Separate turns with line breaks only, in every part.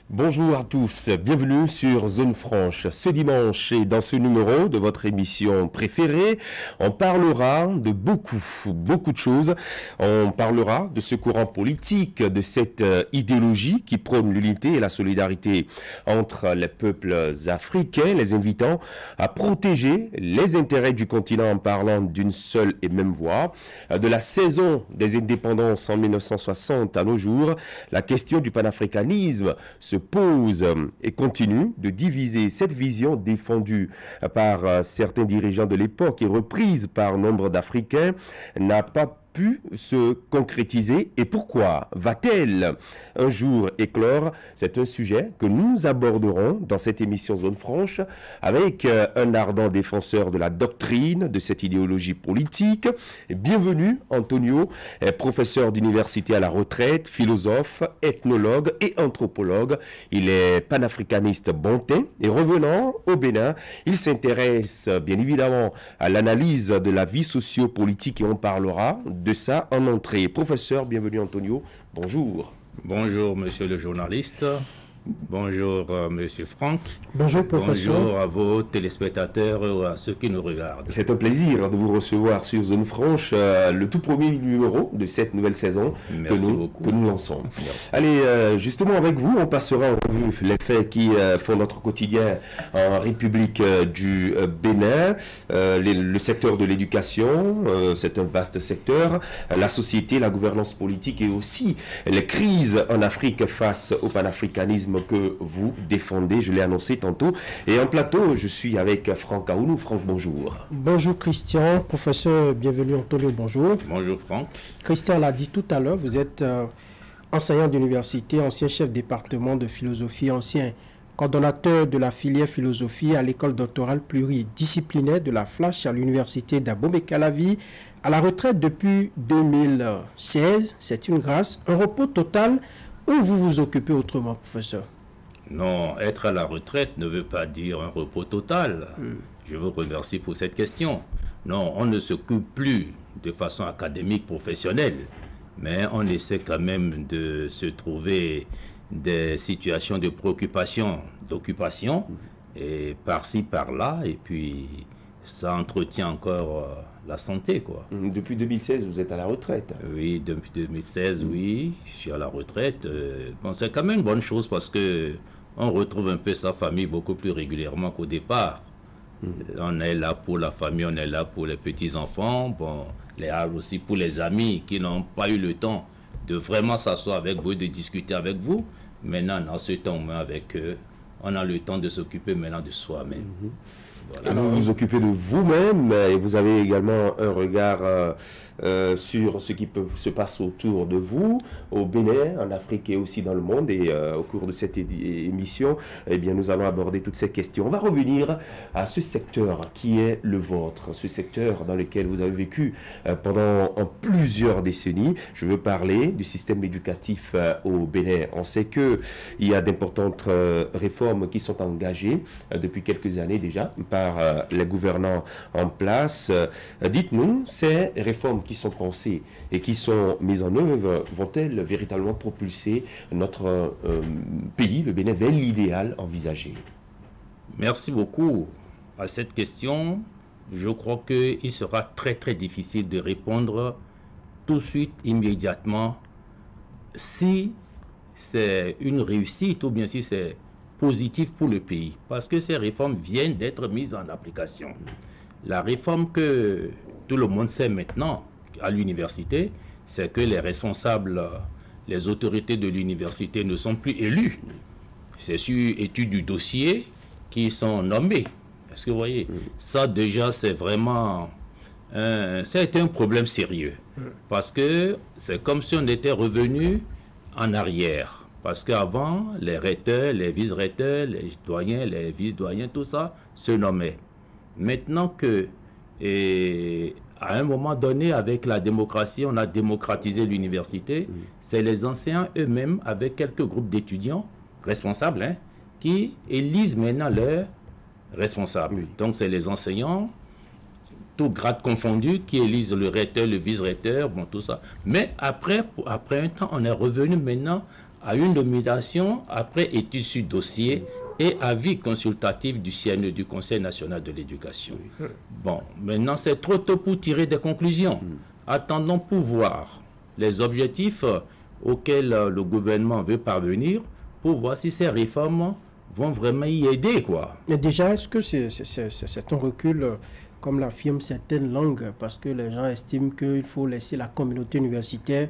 Bonjour à tous, bienvenue sur Zone Franche. Ce dimanche et dans ce numéro de votre émission préférée, on parlera de beaucoup de choses. On parlera de ce courant politique, de cette idéologie qui prône l'unité et la solidarité entre les peuples africains, les invitant à protéger les intérêts du continent en parlant d'une seule et même voix. De la saison des indépendances en 1960 à nos jours, la question du panafricanisme se pose et continue de diviser. Cette vision défendue par certains dirigeants de l'époque et reprise par nombre d'Africains n'a pas pu se concrétiser. Et pourquoi va-t-elle un jour éclore? C'est un sujet que nous aborderons dans cette émission Zone Franche avec un ardent défenseur de la doctrine de cette idéologie politique. Bienvenue Antonio, professeur d'université à la retraite, philosophe, ethnologue et anthropologue. Il est panafricaniste bontain et revenant au Bénin, il s'intéresse bien évidemment à l'analyse de la vie sociopolitique et on parlera de ça en entrée. Professeur, bienvenue Antonio, bonjour.
Bonjour monsieur le journaliste, bonjour monsieur Franck.
Bonjour professeur.
Bonjour à vos téléspectateurs et à ceux qui nous regardent.
C'est un plaisir de vous recevoir sur Zone Franche, le tout premier numéro de cette nouvelle saison que nous lançons.
Merci.
Allez, justement avec vous, on passera en revue les faits qui font notre quotidien en République du Bénin, le secteur de l'éducation, c'est un vaste secteur, la société, la gouvernance politique et aussi les crises en Afrique face au panafricanisme que vous défendez, je l'ai annoncé tantôt. Et en plateau, je suis avec Franck Aounou. Franck, bonjour.
Bonjour Christian, professeur, bienvenue Antonio, bonjour.
Bonjour Franck.
Christian l'a dit tout à l'heure, vous êtes enseignant d'université, ancien chef département de philosophie, ancien coordonnateur de la filière philosophie à l'école doctorale pluridisciplinaire de la Flash à l'université d'Abomey-Calavi, à la retraite depuis 2016. C'est une grâce, un repos total. Où vous vous occupez autrement, professeur?
Non, être à la retraite ne veut pas dire un repos total. Je vous remercie pour cette question. Non, on ne s'occupe plus de façon académique, professionnelle, mais on essaie quand même de se trouver des situations de préoccupation, d'occupation, et par-ci, par-là, et puis ça entretient encore la santé, quoi.
Depuis 2016, vous êtes à la retraite.
Oui, depuis 2016, oui, je suis à la retraite. Bon, c'est quand même une bonne chose parce que on retrouve un peu sa famille beaucoup plus régulièrement qu'au départ. On est là pour la famille, on est là pour les petits-enfants, bon, là aussi pour les amis qui n'ont pas eu le temps de vraiment s'asseoir avec vous, de discuter avec vous. Maintenant, dans ce temps, on est avec eux, on a le temps de s'occuper maintenant de soi-même. Voilà.
Alors, vous vous occupez de vous-même et vous avez également un regard sur ce qui peut se passer autour de vous, au Bénin, en Afrique et aussi dans le monde. Et au cours de cette émission, eh bien, nous allons aborder toutes ces questions. On va revenir à ce secteur qui est le vôtre, ce secteur dans lequel vous avez vécu pendant plusieurs décennies. Je veux parler du système éducatif au Bénin. On sait qu'il y a d'importantes réformes qui sont engagées depuis quelques années déjà par les gouvernants en place. Dites-nous, ces réformes qui sont pensées et qui sont mises en œuvre vont-elles véritablement propulser notre pays, le Bénin, vers l'idéal envisagé?
Merci beaucoup à cette question. Je crois qu'il sera très difficile de répondre tout de suite, immédiatement, si c'est une réussite ou bien si c'est positif pour le pays, parce que ces réformes viennent d'être mises en application. La réforme que tout le monde sait maintenant à l'université, c'est que les responsables, les autorités de l'université ne sont plus élus. C'est sur étude du dossier qui sont nommés. Est-ce que vous voyez? Ça déjà c'est vraiment c'est un problème sérieux, parce que c'est comme si on était revenu en arrière. Parce qu'avant, les recteurs, les vice-recteurs, les doyens, les vice-doyens, tout ça se nommait. Maintenant que, à un moment donné, avec la démocratie, on a démocratisé l'université, c'est les enseignants eux-mêmes, avec quelques groupes d'étudiants responsables, qui élisent maintenant leurs responsables. Donc c'est les enseignants, tout grade confondu, qui élisent le recteur, le vice-recteur, bon, tout ça. Mais après un temps, on est revenu maintenant à une nomination après étude sur dossier et avis consultatif du CNE, du Conseil national de l'éducation. Bon, maintenant c'est trop tôt pour tirer des conclusions. Attendons pour voir les objectifs auxquels le gouvernement veut parvenir pour voir si ces réformes vont vraiment y aider, quoi.
Mais déjà, est-ce que c'est un recul, comme l'affirment certaines langues, parce que les gens estiment qu'il faut laisser la communauté universitaire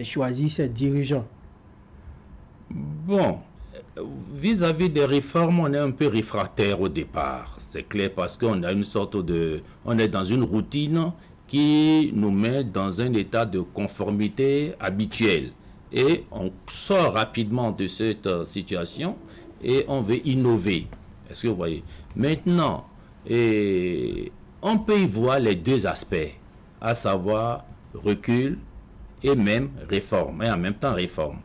choisir ses dirigeants?
Bon, vis-à-vis des réformes, on est un peu réfractaire au départ. C'est clair parce qu'on a une sorte de... On est dans une routine qui nous met dans un état de conformité habituel. Et on sort rapidement de cette situation et on veut innover. Est-ce que vous voyez? Maintenant, on peut y voir les deux aspects, à savoir recul et même réforme, et en même temps réforme.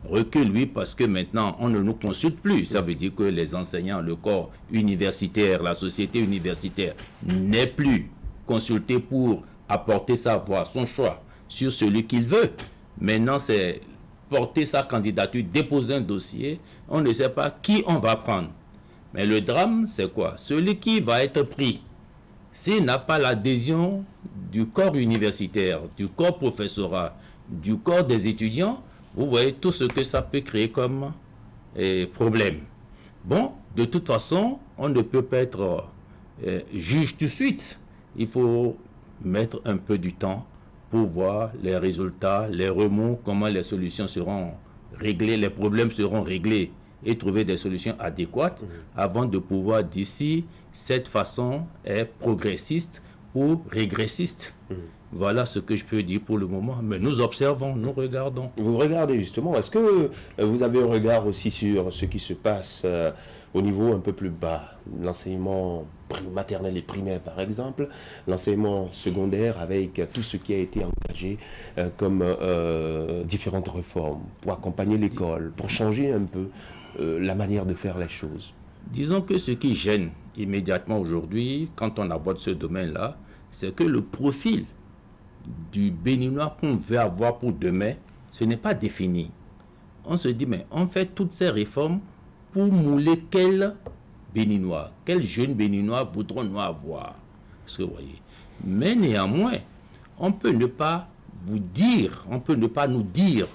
Recul, oui, parce que maintenant, on ne nous consulte plus. Ça veut dire que les enseignants, le corps universitaire, la société universitaire n'est plus consulté pour apporter sa voix, son choix sur celui qu'il veut. Maintenant, c'est porter sa candidature, déposer un dossier. On ne sait pas qui on va prendre. Mais le drame, c'est quoi? Celui qui va être pris, s'il n'a pas l'adhésion du corps universitaire, du corps professoral, du corps des étudiants, vous voyez tout ce que ça peut créer comme problème. Bon, de toute façon, on ne peut pas être juge tout de suite. Il faut mettre un peu du temps pour voir les résultats, les remous, comment les solutions seront réglées, les problèmes seront réglés et trouver des solutions adéquates avant de pouvoir dire si cette façon est progressiste ou régressiste. Voilà ce que je peux dire pour le moment. Mais nous observons, nous regardons.
Vous regardez justement, est-ce que vous avez un regard aussi sur ce qui se passe au niveau un peu plus bas, l'enseignement maternel et primaire par exemple, l'enseignement secondaire avec tout ce qui a été engagé comme différentes réformes pour accompagner l'école, pour changer un peu la manière de faire les choses?
Disons que ce qui gêne immédiatement aujourd'hui, quand on aborde ce domaine-là, c'est que le profil du Béninois qu'on veut avoir pour demain, ce n'est pas défini. On se dit, mais on fait toutes ces réformes pour mouler quel Béninois, quel jeune Béninois voudrons-nous avoir? Parce que vous voyez. Mais néanmoins, on peut ne pas vous dire, on peut ne pas nous dire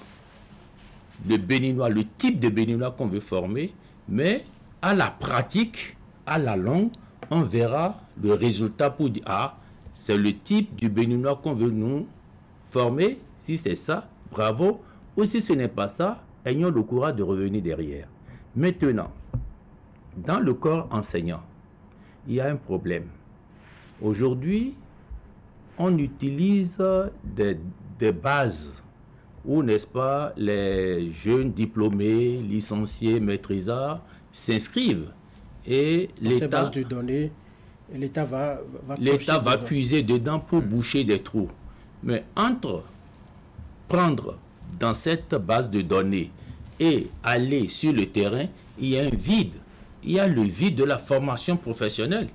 le Béninois, le type de Béninois qu'on veut former, mais à la pratique, à la longue, on verra le résultat pour dire, ah, c'est le type du Béninois qu'on veut nous former. Si c'est ça, bravo. Ou si ce n'est pas ça, ayons le courage de revenir derrière. Maintenant, dans le corps enseignant, il y a un problème. Aujourd'hui, on utilise des bases où, n'est-ce pas, les jeunes diplômés, licenciés, maîtrisards s'inscrivent. Et l'État...
Ces bases de données... L'État va
puiser dedans pour boucher des trous. Mais entre prendre dans cette base de données et aller sur le terrain, il y a un vide. Il y a le vide de la formation professionnelle.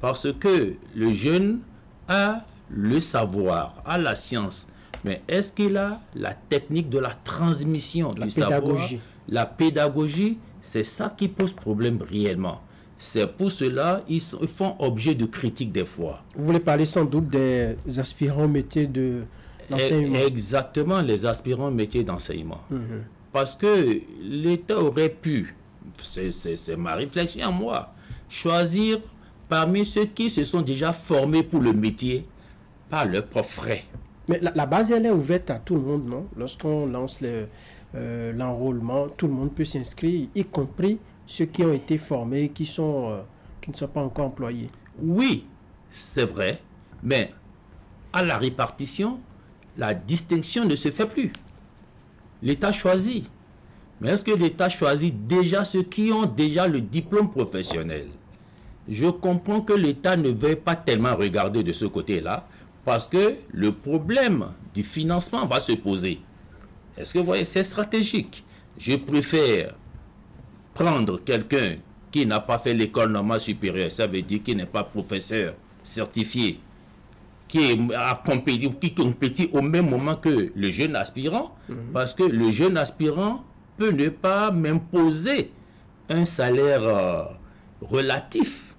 Parce que le jeune a le savoir, a la science. Mais est-ce qu'il a la technique de la transmission du savoir? La pédagogie, c'est ça qui pose problème réellement. C'est pour cela qu'ils font objet de critiques des fois.
Vous voulez parler sans doute des aspirants au métier de l'enseignement?
Exactement, les aspirants au métier d'enseignement. Parce que l'État aurait pu, c'est ma réflexion à moi, choisir parmi ceux qui se sont déjà formés pour le métier par leurs propres frais.
Mais la base, elle est ouverte à tout le monde, non? Lorsqu'on lance l'enrôlement, tout le monde peut s'inscrire, y compris ceux qui ont été formés, qui ne sont pas encore employés.
Oui, c'est vrai, mais à la répartition, la distinction ne se fait plus. L'État choisit. Mais est-ce que l'État choisit déjà ceux qui ont déjà le diplôme professionnel? Je comprends que l'État ne veuille pas tellement regarder de ce côté-là, parce que le problème du financement va se poser. Est-ce que vous voyez, c'est stratégique. Je préfère prendre quelqu'un qui n'a pas fait l'école normale supérieure, ça veut dire qu'il n'est pas professeur certifié, qui compétit au même moment que le jeune aspirant, parce que le jeune aspirant peut ne pas m'imposer un salaire relatif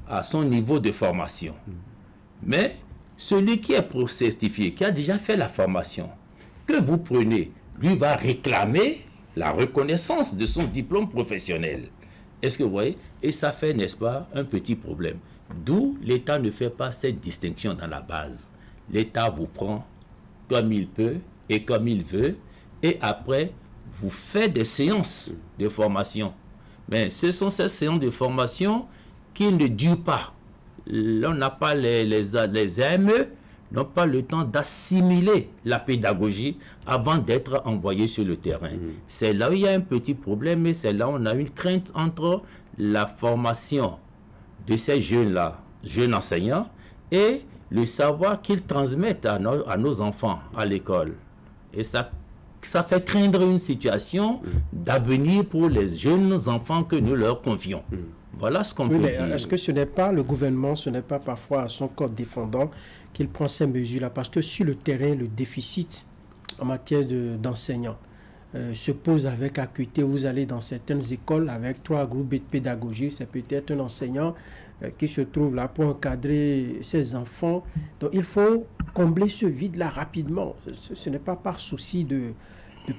à son niveau de formation. Mais celui qui est pro-certifié, qui a déjà fait la formation, que vous prenez, lui va réclamer la reconnaissance de son diplôme professionnel. Est-ce que vous voyez? Et ça fait, n'est-ce pas, un petit problème. D'où l'État ne fait pas cette distinction dans la base. L'État vous prend comme il peut et comme il veut, et après, vous faites des séances de formation. Mais ce sont ces séances de formation qui ne durent pas. Là, on n'a pas les AME n'ont pas le temps d'assimiler la pédagogie avant d'être envoyés sur le terrain. C'est là où il y a un petit problème, et c'est là où on a une crainte entre la formation de ces jeunes-là, jeunes enseignants, et le savoir qu'ils transmettent à nos enfants à l'école. Et ça fait craindre une situation d'avenir pour les jeunes enfants que nous leur confions. Voilà ce qu'on peut dire.
Est-ce que ce n'est pas le gouvernement, ce n'est pas parfois à son corps défendant qu'il prend ces mesures-là? Parce que sur le terrain, le déficit en matière d'enseignants se pose avec acuité. Vous allez dans certaines écoles avec 3 groupes de pédagogie, c'est peut-être un enseignant qui se trouve là pour encadrer ses enfants. Donc il faut combler ce vide-là rapidement. Ce n'est pas par souci de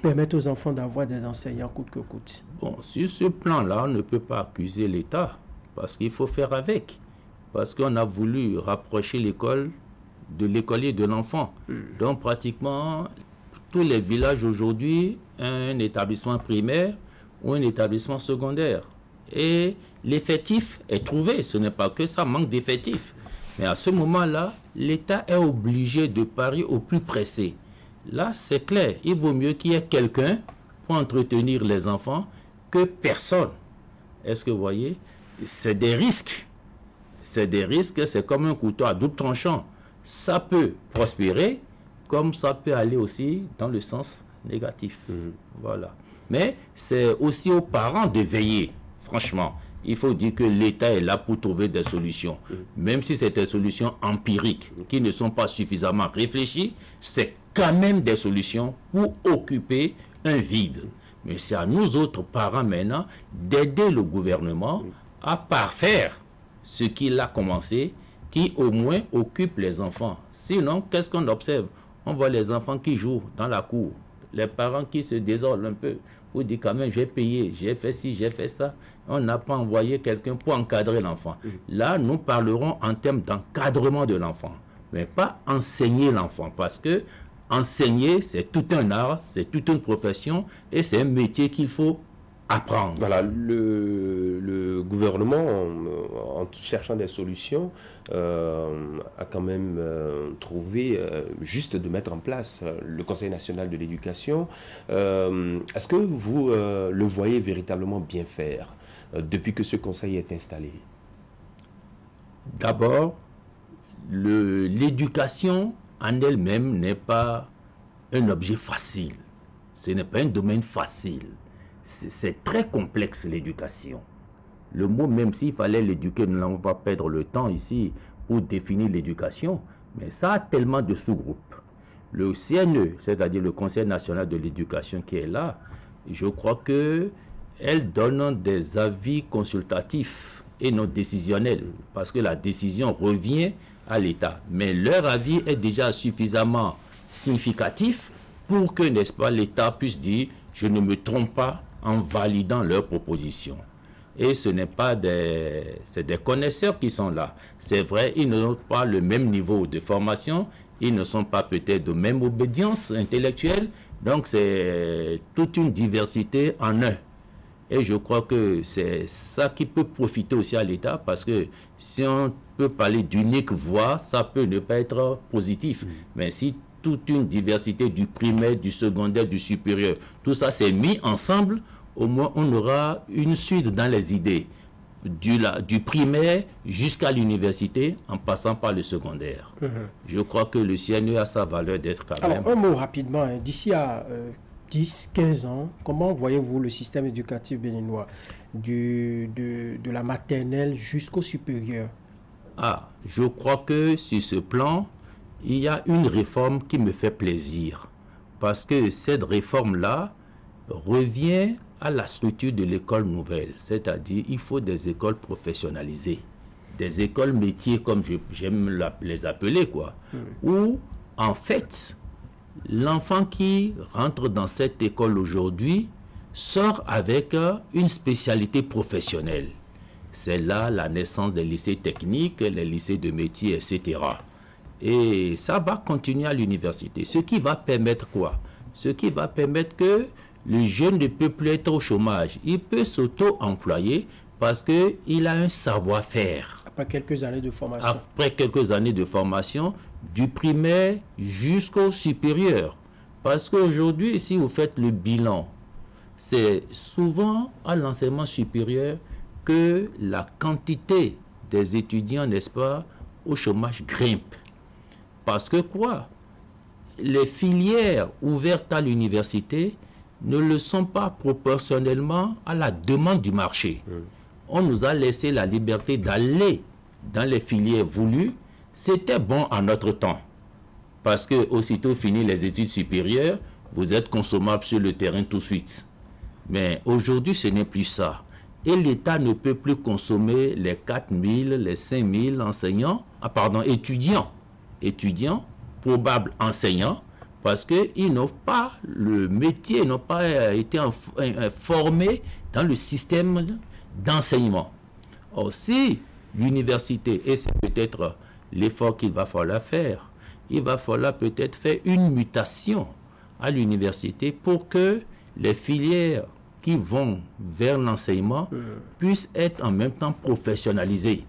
permettre aux enfants d'avoir des enseignants coûte que coûte.
Bon, sur ce plan-là, on ne peut pas accuser l'État, parce qu'il faut faire avec. Parce qu'on a voulu rapprocher l'école de l'écolier de l'enfant. Donc pratiquement, tous les villages aujourd'hui, un établissement primaire ou un établissement secondaire. Et l'effectif est trouvé, ce n'est pas que ça manque d'effectifs. Mais à ce moment-là, l'État est obligé de parier au plus pressé. Là, c'est clair, il vaut mieux qu'il y ait quelqu'un pour entretenir les enfants que personne. Est-ce que vous voyez? C'est des risques. C'est des risques, c'est comme un couteau à double tranchant. Ça peut prospérer, comme ça peut aller aussi dans le sens négatif. Voilà. Mais c'est aussi aux parents de veiller, franchement. Il faut dire que l'État est là pour trouver des solutions. Même si c'est des solutions empiriques, qui ne sont pas suffisamment réfléchies, c'est quand même des solutions pour occuper un vide. Mais c'est à nous autres parents maintenant d'aider le gouvernement à parfaire ce qu'il a commencé, qui au moins occupe les enfants. Sinon, qu'est-ce qu'on observe? On voit les enfants qui jouent dans la cour, les parents qui se désordent un peu, pour dire quand même j'ai payé, j'ai fait ci, j'ai fait ça. On n'a pas envoyé quelqu'un pour encadrer l'enfant. Là, nous parlerons en termes d'encadrement de l'enfant, mais pas enseigner l'enfant, parce que enseigner, c'est tout un art, c'est toute une profession, et c'est un métier qu'il faut apprendre.
Voilà, le gouvernement, en cherchant des solutions, a quand même trouvé juste de mettre en place le Conseil national de l'éducation. Est-ce que vous le voyez véritablement bien faire depuis que ce conseil est installé?
D'abord, l'éducation en elle-même n'est pas un objet facile. Ce n'est pas un domaine facile. C'est très complexe, l'éducation. Le mot, même s'il fallait l'éduquer, nous n'allons pas perdre le temps ici pour définir l'éducation, mais ça a tellement de sous-groupes. Le CNE, c'est-à-dire le Conseil national de l'éducation qui est là, je crois qu'elle donne des avis consultatifs et non décisionnels, parce que la décision revient à l'État. Mais leur avis est déjà suffisamment significatif pour que, n'est-ce pas, l'État puisse dire « je ne me trompe pas en validant leurs propositions ». Et ce n'est pas c'est des connaisseurs qui sont là. C'est vrai, ils n'ont pas le même niveau de formation, ils ne sont pas peut-être de même obédience intellectuelle, donc c'est toute une diversité en un. Et je crois que c'est ça qui peut profiter aussi à l'État, parce que si on peut parler d'unique voix, ça peut ne pas être positif. Mais si toute une diversité du primaire, du secondaire, du supérieur, tout ça c'est mis ensemble, au moins on aura une suite dans les idées, du primaire jusqu'à l'université, en passant par le secondaire. Je crois que le CNE a sa valeur d'être quand même...
Alors, un mot rapidement, hein. D'ici à 10-15 ans, comment voyez-vous le système éducatif béninois, de la maternelle jusqu'au supérieur?
Je crois que sur ce plan, il y a une réforme qui me fait plaisir. Parce que cette réforme-là, revient à la structure de l'école nouvelle, c'est-à-dire il faut des écoles professionnalisées, des écoles métiers comme j'aime les appeler, quoi, où en fait l'enfant qui rentre dans cette école aujourd'hui sort avec une spécialité professionnelle. C'est là la naissance des lycées techniques, les lycées de métiers, etc. Et ça va continuer à l'université. Ce qui va permettre quoi? Ce qui va permettre que le jeune ne peut plus être au chômage. Il peut s'auto-employer parce qu'il a un savoir-faire.
Après quelques années de formation.
Après quelques années de formation, du primaire jusqu'au supérieur. Parce qu'aujourd'hui, si vous faites le bilan, c'est souvent à l'enseignement supérieur que la quantité des étudiants, n'est-ce pas, au chômage grimpe. Parce que quoi? Les filières ouvertes à l'université ne le sont pas proportionnellement à la demande du marché. On nous a laissé la liberté d'aller dans les filières voulues. C'était bon en notre temps. Parce que aussitôt fini les études supérieures, vous êtes consommable sur le terrain tout de suite. Mais aujourd'hui, ce n'est plus ça. Et l'État ne peut plus consommer les 4 000, les 5 000 enseignants, étudiants, probables enseignants, parce qu'ils n'ont pas le métier, n'ont pas été formés dans le système d'enseignement. Or, si l'université, et c'est peut-être l'effort qu'il va falloir faire, il va falloir peut-être faire une mutation à l'université pour que les filières qui vont vers l'enseignement puissent être en même temps professionnalisées.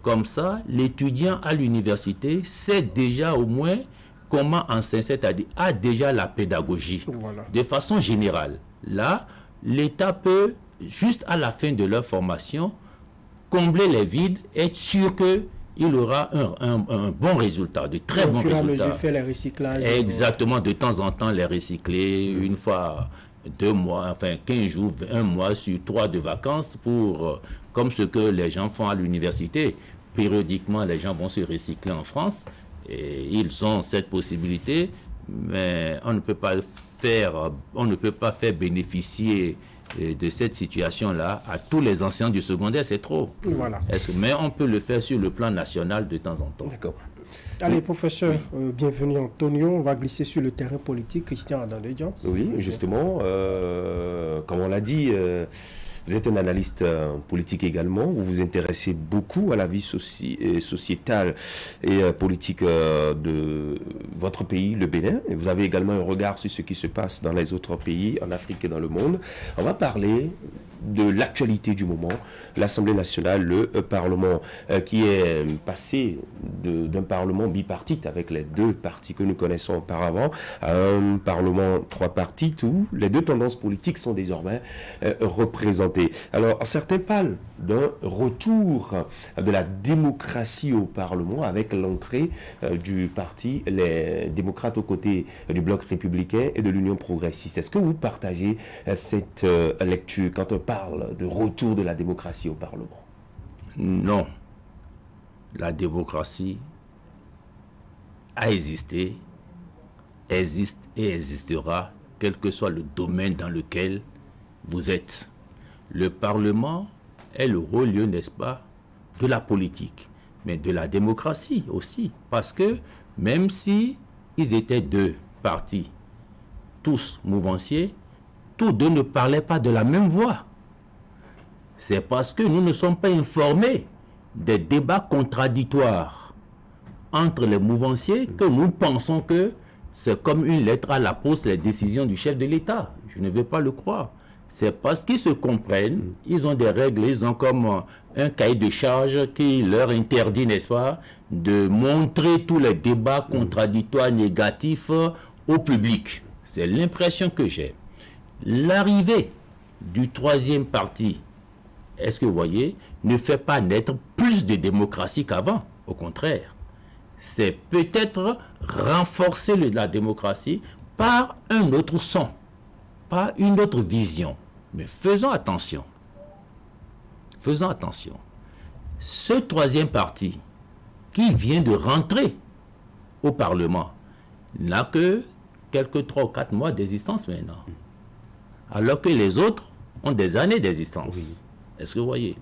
Comme ça, l'étudiant à l'université sait déjà au moins comment enseigner, c'est-à-dire a déjà la pédagogie.
Voilà.
De façon générale, là, l'État peut, juste à la fin de leur formation, combler les vides, être sûr qu'il aura un bon résultat, de très bons résultats. Au fur et à mesure,
faire les recyclages.
Exactement, de temps en temps, les recycler, une fois 2 mois, enfin 15 jours, 1 mois sur 3 de vacances, pour, comme ce que les gens font à l'université. Périodiquement, les gens vont se recycler en France, et ils ont cette possibilité, mais on ne peut pas faire bénéficier de cette situation-là à tous les enseignants du secondaire, c'est trop.
Voilà.
Mais on peut le faire sur le plan national de temps en temps.
D'accord. Allez, professeur, bienvenue Antonio. On va glisser sur le terrain politique. Christian Adandédian.
Oui, justement, comme on l'a dit, vous êtes un analyste politique également. Vous vous intéressez beaucoup à la vie sociétale et politique de votre pays, le Bénin. Et vous avez également un regard sur ce qui se passe dans les autres pays, en Afrique et dans le monde. On va parler de l'actualité du moment, l'Assemblée nationale, le Parlement, qui est passé d'un Parlement bipartite avec les 2 partis que nous connaissons auparavant, à un Parlement 3 partis où les 2 tendances politiques sont désormais représentées. Alors, certains parlent d'un retour de la démocratie au Parlement avec l'entrée du parti, les démocrates aux côtés du bloc républicain et de l'Union progressiste. Est-ce que vous partagez cette lecture quand on parle de retour de la démocratie au Parlement?
Non. La démocratie a existé, existe et existera, quel que soit le domaine dans lequel vous êtes. Le Parlement est le haut lieu, n'est-ce pas, de la politique, mais de la démocratie aussi. Parce que même si ils étaient 2 partis, tous mouvanciers, tous 2 ne parlaient pas de la même voix. C'est parce que nous ne sommes pas informés des débats contradictoires entre les mouvanciers que nous pensons que c'est comme une lettre à la poste, les décisions du chef de l'État. Je ne veux pas le croire. C'est parce qu'ils se comprennent, ils ont des règles, ils ont comme un cahier de charge qui leur interdit, n'est-ce pas, de montrer tous les débats contradictoires négatifs au public. C'est l'impression que j'ai. L'arrivée du 3e parti, est-ce que vous voyez, ne fait pas naître plus de démocratie qu'avant. Au contraire, c'est peut-être renforcer la démocratie par un autre son, par une autre vision. Mais faisons attention. Faisons attention. Ce 3e parti qui vient de rentrer au Parlement n'a que quelques 3 ou 4 mois d'existence maintenant. alors que les autres ont des années d'existence.
Oui.
Est-ce que vous voyez?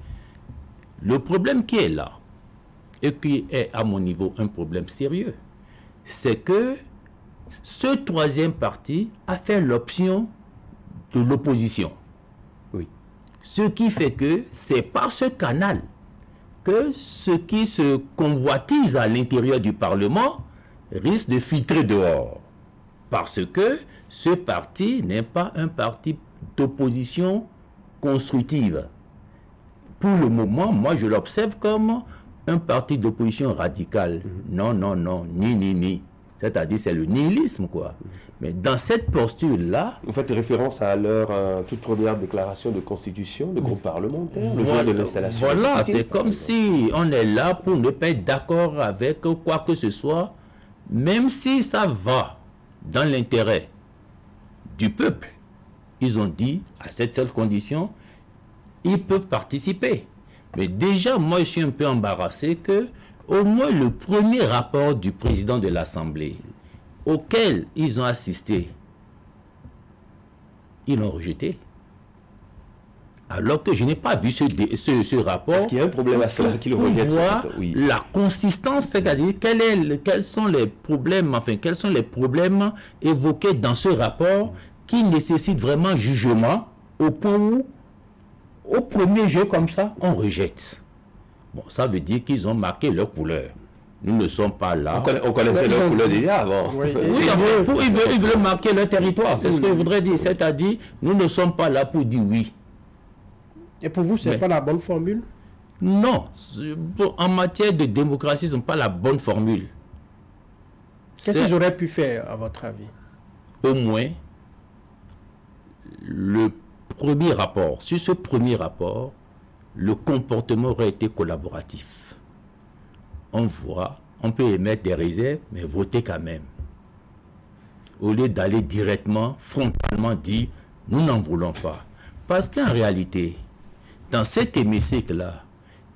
Le problème qui est là, et qui est à mon niveau un problème sérieux, c'est que ce troisième parti a fait l'option de l'opposition.
Oui.
Ce qui fait que c'est par ce canal que ce qui se convoitise à l'intérieur du Parlement risque de filtrer dehors. Parce que ce parti n'est pas un parti d'opposition constructive. Pour le moment, moi je l'observe comme un parti d'opposition radicale. Non, non, non, ni. C'est-à-dire c'est le nihilisme, quoi. Mais dans cette posture-là...
Vous faites référence à leur toute première déclaration de constitution, de groupe parlementaire, le jour de l'installation.
Voilà, c'est comme si on est là pour ne pas être d'accord avec quoi que ce soit, même si ça va dans l'intérêt du peuple. Ils ont dit, à cette seule condition, ils peuvent participer. Mais déjà, moi, je suis un peu embarrassé que, au moins, le premier rapport du président de l'Assemblée, auquel ils ont assisté, ils l'ont rejeté. Alors que je n'ai pas vu ce rapport.
Est-ce qu'il y a un problème à cela qui le rejette?
Oui. La consistance, c'est-à-dire quels sont les problèmes, enfin, quels sont les problèmes évoqués dans ce rapport qui nécessitent vraiment jugement au point où, au premier jeu comme ça, on rejette. Bon, ça veut dire qu'ils ont marqué leur couleur. Nous ne sommes pas là.
On connaissait leur couleur déjà avant.
Oui, enfin, ils veulent marquer leur territoire. C'est ce que je voudrais dire. C'est-à-dire, nous ne sommes pas là pour dire oui.
Et pour vous, ce n'est pas la bonne formule?
Non. En matière de démocratie, ce n'est pas la bonne formule.
Qu'est-ce qu'ils auraient pu faire, à votre avis?
Au moins, le premier rapport, sur ce premier rapport, le comportement aurait été collaboratif. On voit, on peut émettre des réserves, mais voter quand même. Au lieu d'aller directement, frontalement dire, nous n'en voulons pas. Parce qu'en réalité, dans cet hémicycle-là,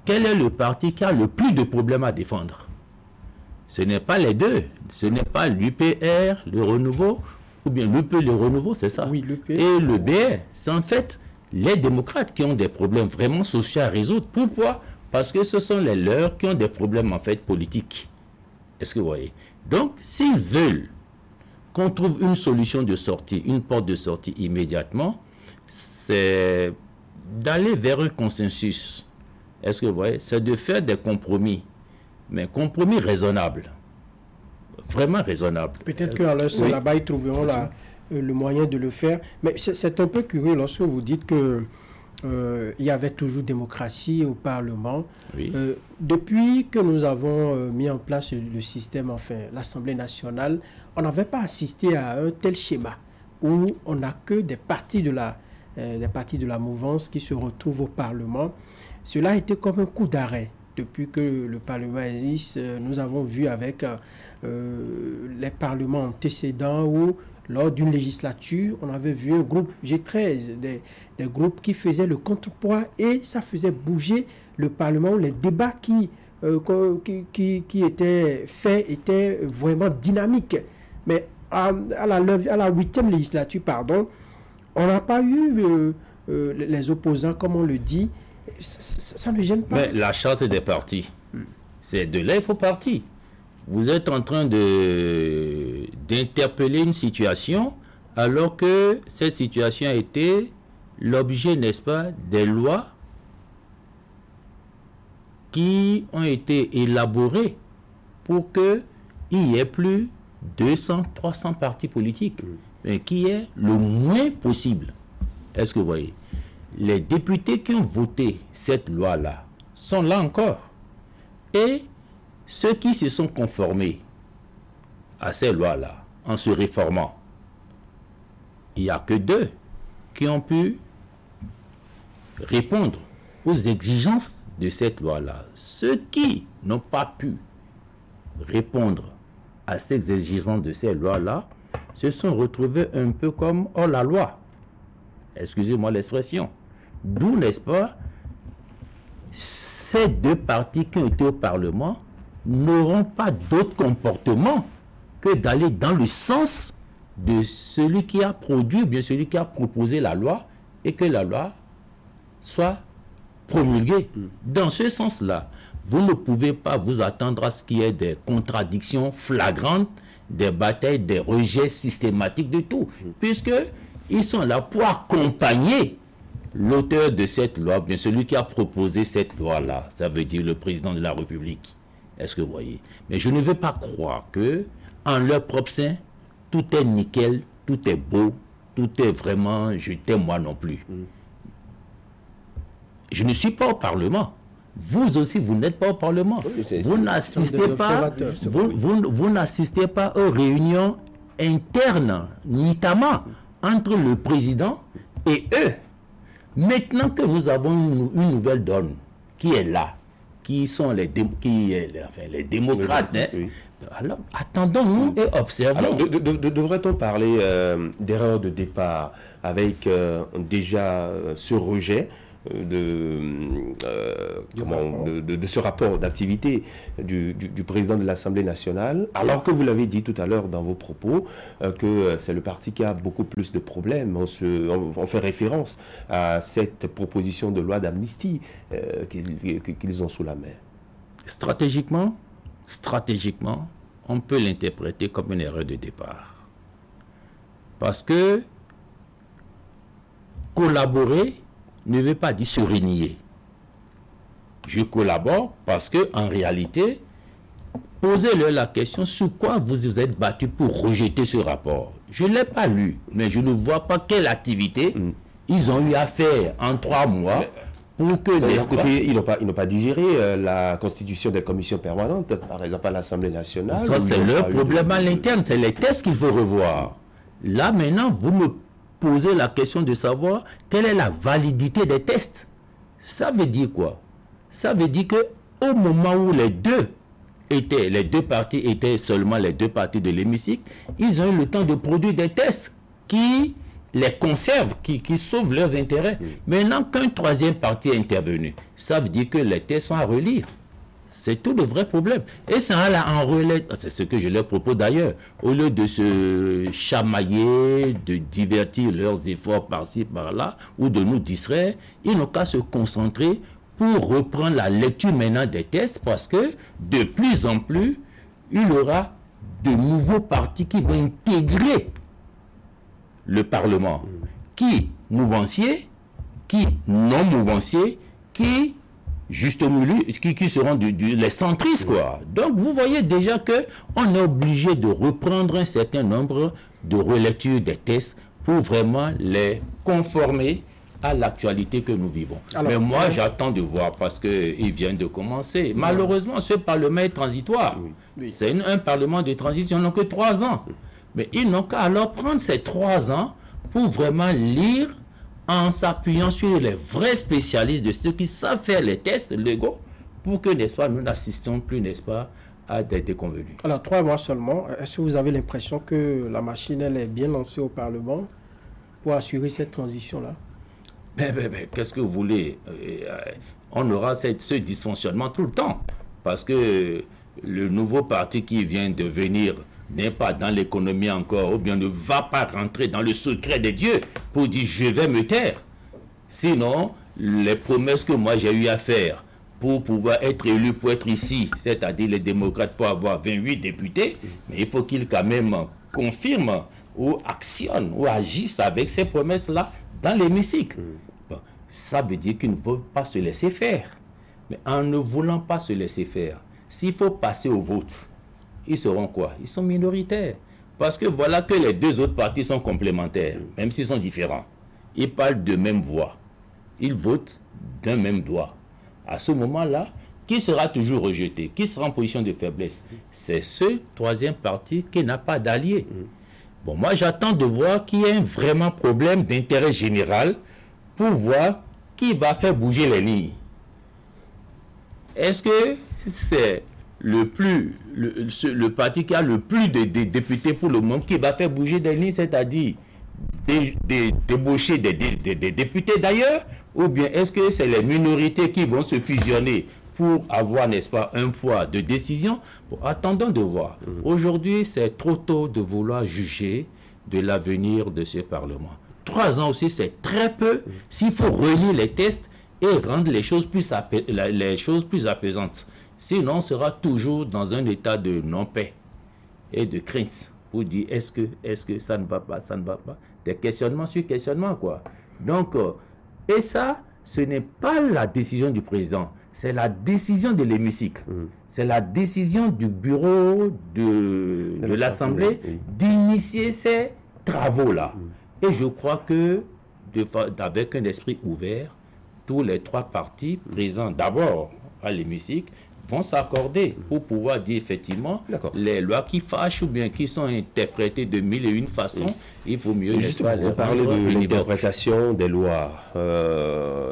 quel est le parti qui a le plus de problèmes à défendre? Ce n'est pas les deux. Ce n'est pas l'UPR, le Renouveau, ou bien l'UP, le Renouveau, c'est ça?
Oui, l'UP.
Et le BR. C'est en fait les démocrates qui ont des problèmes vraiment sociaux à résoudre. Pourquoi? Parce que ce sont les leurs qui ont des problèmes en fait politiques. Est-ce que vous voyez? Donc, s'ils veulent qu'on trouve une solution de sortie, une porte de sortie immédiatement, c'est d'aller vers un consensus. Est-ce que vous voyez? C'est de faire des compromis, mais compromis raisonnables. Vraiment raisonnables.
Peut-être qu'à leur
Oui.
là-bas, ils trouveront le moyen de le faire. Mais c'est un peu curieux lorsque vous dites que il y avait toujours démocratie au Parlement.
Oui.
Depuis que nous avons mis en place le système, enfin l'Assemblée nationale, on n'avait pas assisté à un tel schéma où on n'a que des partis de la mouvance qui se retrouvent au Parlement. Cela a été comme un coup d'arrêt. Depuis que le Parlement existe, nous avons vu avec les parlements antécédents où, lors d'une législature, on avait vu un groupe G13, des groupes qui faisaient le contrepoids et ça faisait bouger le Parlement. Les débats qui étaient faits étaient vraiment dynamiques. Mais à la 8e législature, pardon, on n'a pas eu les opposants, comme on le dit. Ça ne gêne pas.
Mais la charte des partis, c'est de là il faut partir. Vous êtes en train d'interpeller une situation alors que cette situation a été l'objet, n'est-ce pas, des lois qui ont été élaborées pour qu'il n'y ait plus 200, 300 partis politiques, mais qui est le moins possible. Est-ce que vous voyez? Les députés qui ont voté cette loi-là sont là encore. Et ceux qui se sont conformés à ces lois-là, en se réformant, il n'y a que 2 qui ont pu répondre aux exigences de cette loi-là. Ceux qui n'ont pas pu répondre à ces exigences de ces lois-là se sont retrouvés un peu comme hors la loi. Excusez-moi l'expression. D'où, n'est-ce pas, ces 2 partis qui ont été au Parlement n'auront pas d'autre comportement que d'aller dans le sens de celui qui a produit, ou bien celui qui a proposé la loi, et que la loi soit promulguée. Dans ce sens-là, vous ne pouvez pas vous attendre à ce qu'il y ait des contradictions flagrantes, des batailles, des rejets systématiques de tout, puisqu'ils sont là pour accompagner l'auteur de cette loi, bien celui qui a proposé cette loi-là, ça veut dire le président de la République. Est-ce que vous voyez? Mais je ne veux pas croire que, en leur propre sein, tout est nickel, tout est beau, tout est vraiment je t'aime moi non plus. Je ne suis pas au Parlement. Vous aussi, vous n'êtes pas au Parlement. Oui, vous n'assistez pas, vous n'assistez pas aux réunions internes, notamment entre le président et eux. Maintenant que nous avons une nouvelle donne qui est là, qui sont les démocrates, oui. Alors attendons-nous et observons.
Alors devrait-on parler d'erreur de départ avec déjà ce rejet de ce rapport d'activité du président de l'Assemblée nationale, alors que vous l'avez dit tout à l'heure dans vos propos, que c'est le parti qui a beaucoup plus de problèmes. On fait référence à cette proposition de loi d'amnistie qu'ils ont sous la main.
Stratégiquement, on peut l'interpréter comme une erreur de départ. Parce que collaborer ne veut pas dire se renier. Je collabore parce que, en réalité, posez-leur la question sur quoi vous vous êtes battu pour rejeter ce rapport. Je ne l'ai pas lu, mais je ne vois pas quelle activité ils ont eu à faire en 3 mois pour que
les côté, ils n'ont pas digéré la constitution des commissions permanentes, par exemple à l'Assemblée nationale.
Ça, c'est leur problème à l'interne, c'est les tests qu'il faut revoir. Là, maintenant, vous me poser la question de savoir quelle est la validité des tests. Ça veut dire quoi? Ça veut dire que au moment où les deux parties étaient seulement les deux parties de l'hémicycle, ils ont eu le temps de produire des tests qui les conservent, qui sauvent leurs intérêts. Maintenant qu'un troisième parti est intervenu, ça veut dire que les tests sont à relire. C'est tout le vrai problème. Et ça là en relais, c'est ce que je leur propose d'ailleurs, au lieu de se chamailler, de divertir leurs efforts par-ci, par-là, ou de nous distraire, ils n'ont qu'à se concentrer pour reprendre la lecture maintenant des tests, parce que de plus en plus, il y aura de nouveaux partis qui vont intégrer le Parlement, qui mouvanciers, qui non mouvanciers, qui juste au milieu, qui seront les centristes, quoi. Donc, vous voyez déjà qu'on est obligé de reprendre un certain nombre de relectures des tests pour vraiment les conformer à l'actualité que nous vivons. Alors, mais moi, j'attends de voir, parce qu'ils viennent de commencer. Malheureusement, ce Parlement est transitoire. C'est un Parlement de transition, ils n'ont que 3 ans. Mais ils n'ont qu'à alors prendre ces 3 ans pour vraiment lire en s'appuyant sur les vrais spécialistes de ceux qui savent faire les tests légaux pour que, n'est-ce pas, nous n'assistions plus, n'est-ce pas, à des déconvenus.
Alors, 3 mois seulement, est-ce que vous avez l'impression que la machine, elle est bien lancée au Parlement pour assurer cette transition-là?
Qu'est-ce que vous voulez? On aura ce dysfonctionnement tout le temps, parce que le nouveau parti qui vient de venir n'est pas dans l'économie encore, ou bien ne va pas rentrer dans le secret des dieux pour dire je vais me taire. Sinon, les promesses que moi j'ai eu à faire pour pouvoir être élu, pour être ici, c'est-à-dire les démocrates pour avoir 28 députés, mais il faut qu'ils quand même confirment ou actionnent ou agissent avec ces promesses-là dans l'hémicycle. Bon, ça veut dire qu'ils ne peuvent pas se laisser faire. Mais en ne voulant pas se laisser faire, s'il faut passer au vote, ils seront quoi? Ils sont minoritaires. Parce que voilà que les 2 autres partis sont complémentaires, même s'ils sont différents. Ils parlent de même voix. Ils votent d'un même doigt. À ce moment-là, qui sera toujours rejeté? Qui sera en position de faiblesse? C'est ce 3e parti qui n'a pas d'allié. Bon, moi, j'attends de voir qu'il y ait un vraiment problème d'intérêt général pour voir qui va faire bouger les lignes. Est-ce que c'est le parti qui a le plus de députés pour le moment qui va faire bouger des lignes, c'est-à-dire débaucher des députés d'ailleurs, ou bien est-ce que c'est les minorités qui vont se fusionner pour avoir, n'est-ce pas, un poids de décision? Bon, attendons de voir. Aujourd'hui, c'est trop tôt de vouloir juger de l'avenir de ce Parlement. 3 ans aussi, c'est très peu s'il faut relire les textes et rendre les choses plus apaisantes. Sinon, on sera toujours dans un état de non-paix et de crainte pour dire est-ce que ça ne va pas, ça ne va pas. Des questionnements sur questionnements, quoi. Donc, et ça, ce n'est pas la décision du président, c'est la décision de l'hémicycle. C'est la décision du bureau de l'Assemblée d'initier ces travaux-là. Et je crois que, avec un esprit ouvert, tous les 3 partis présents d'abord à l'hémicycle vont s'accorder pour pouvoir dire effectivement les lois qui fâchent ou bien qui sont interprétées de 1001 façons, il faut mieux...
Justement, on parlait de l'interprétation des lois.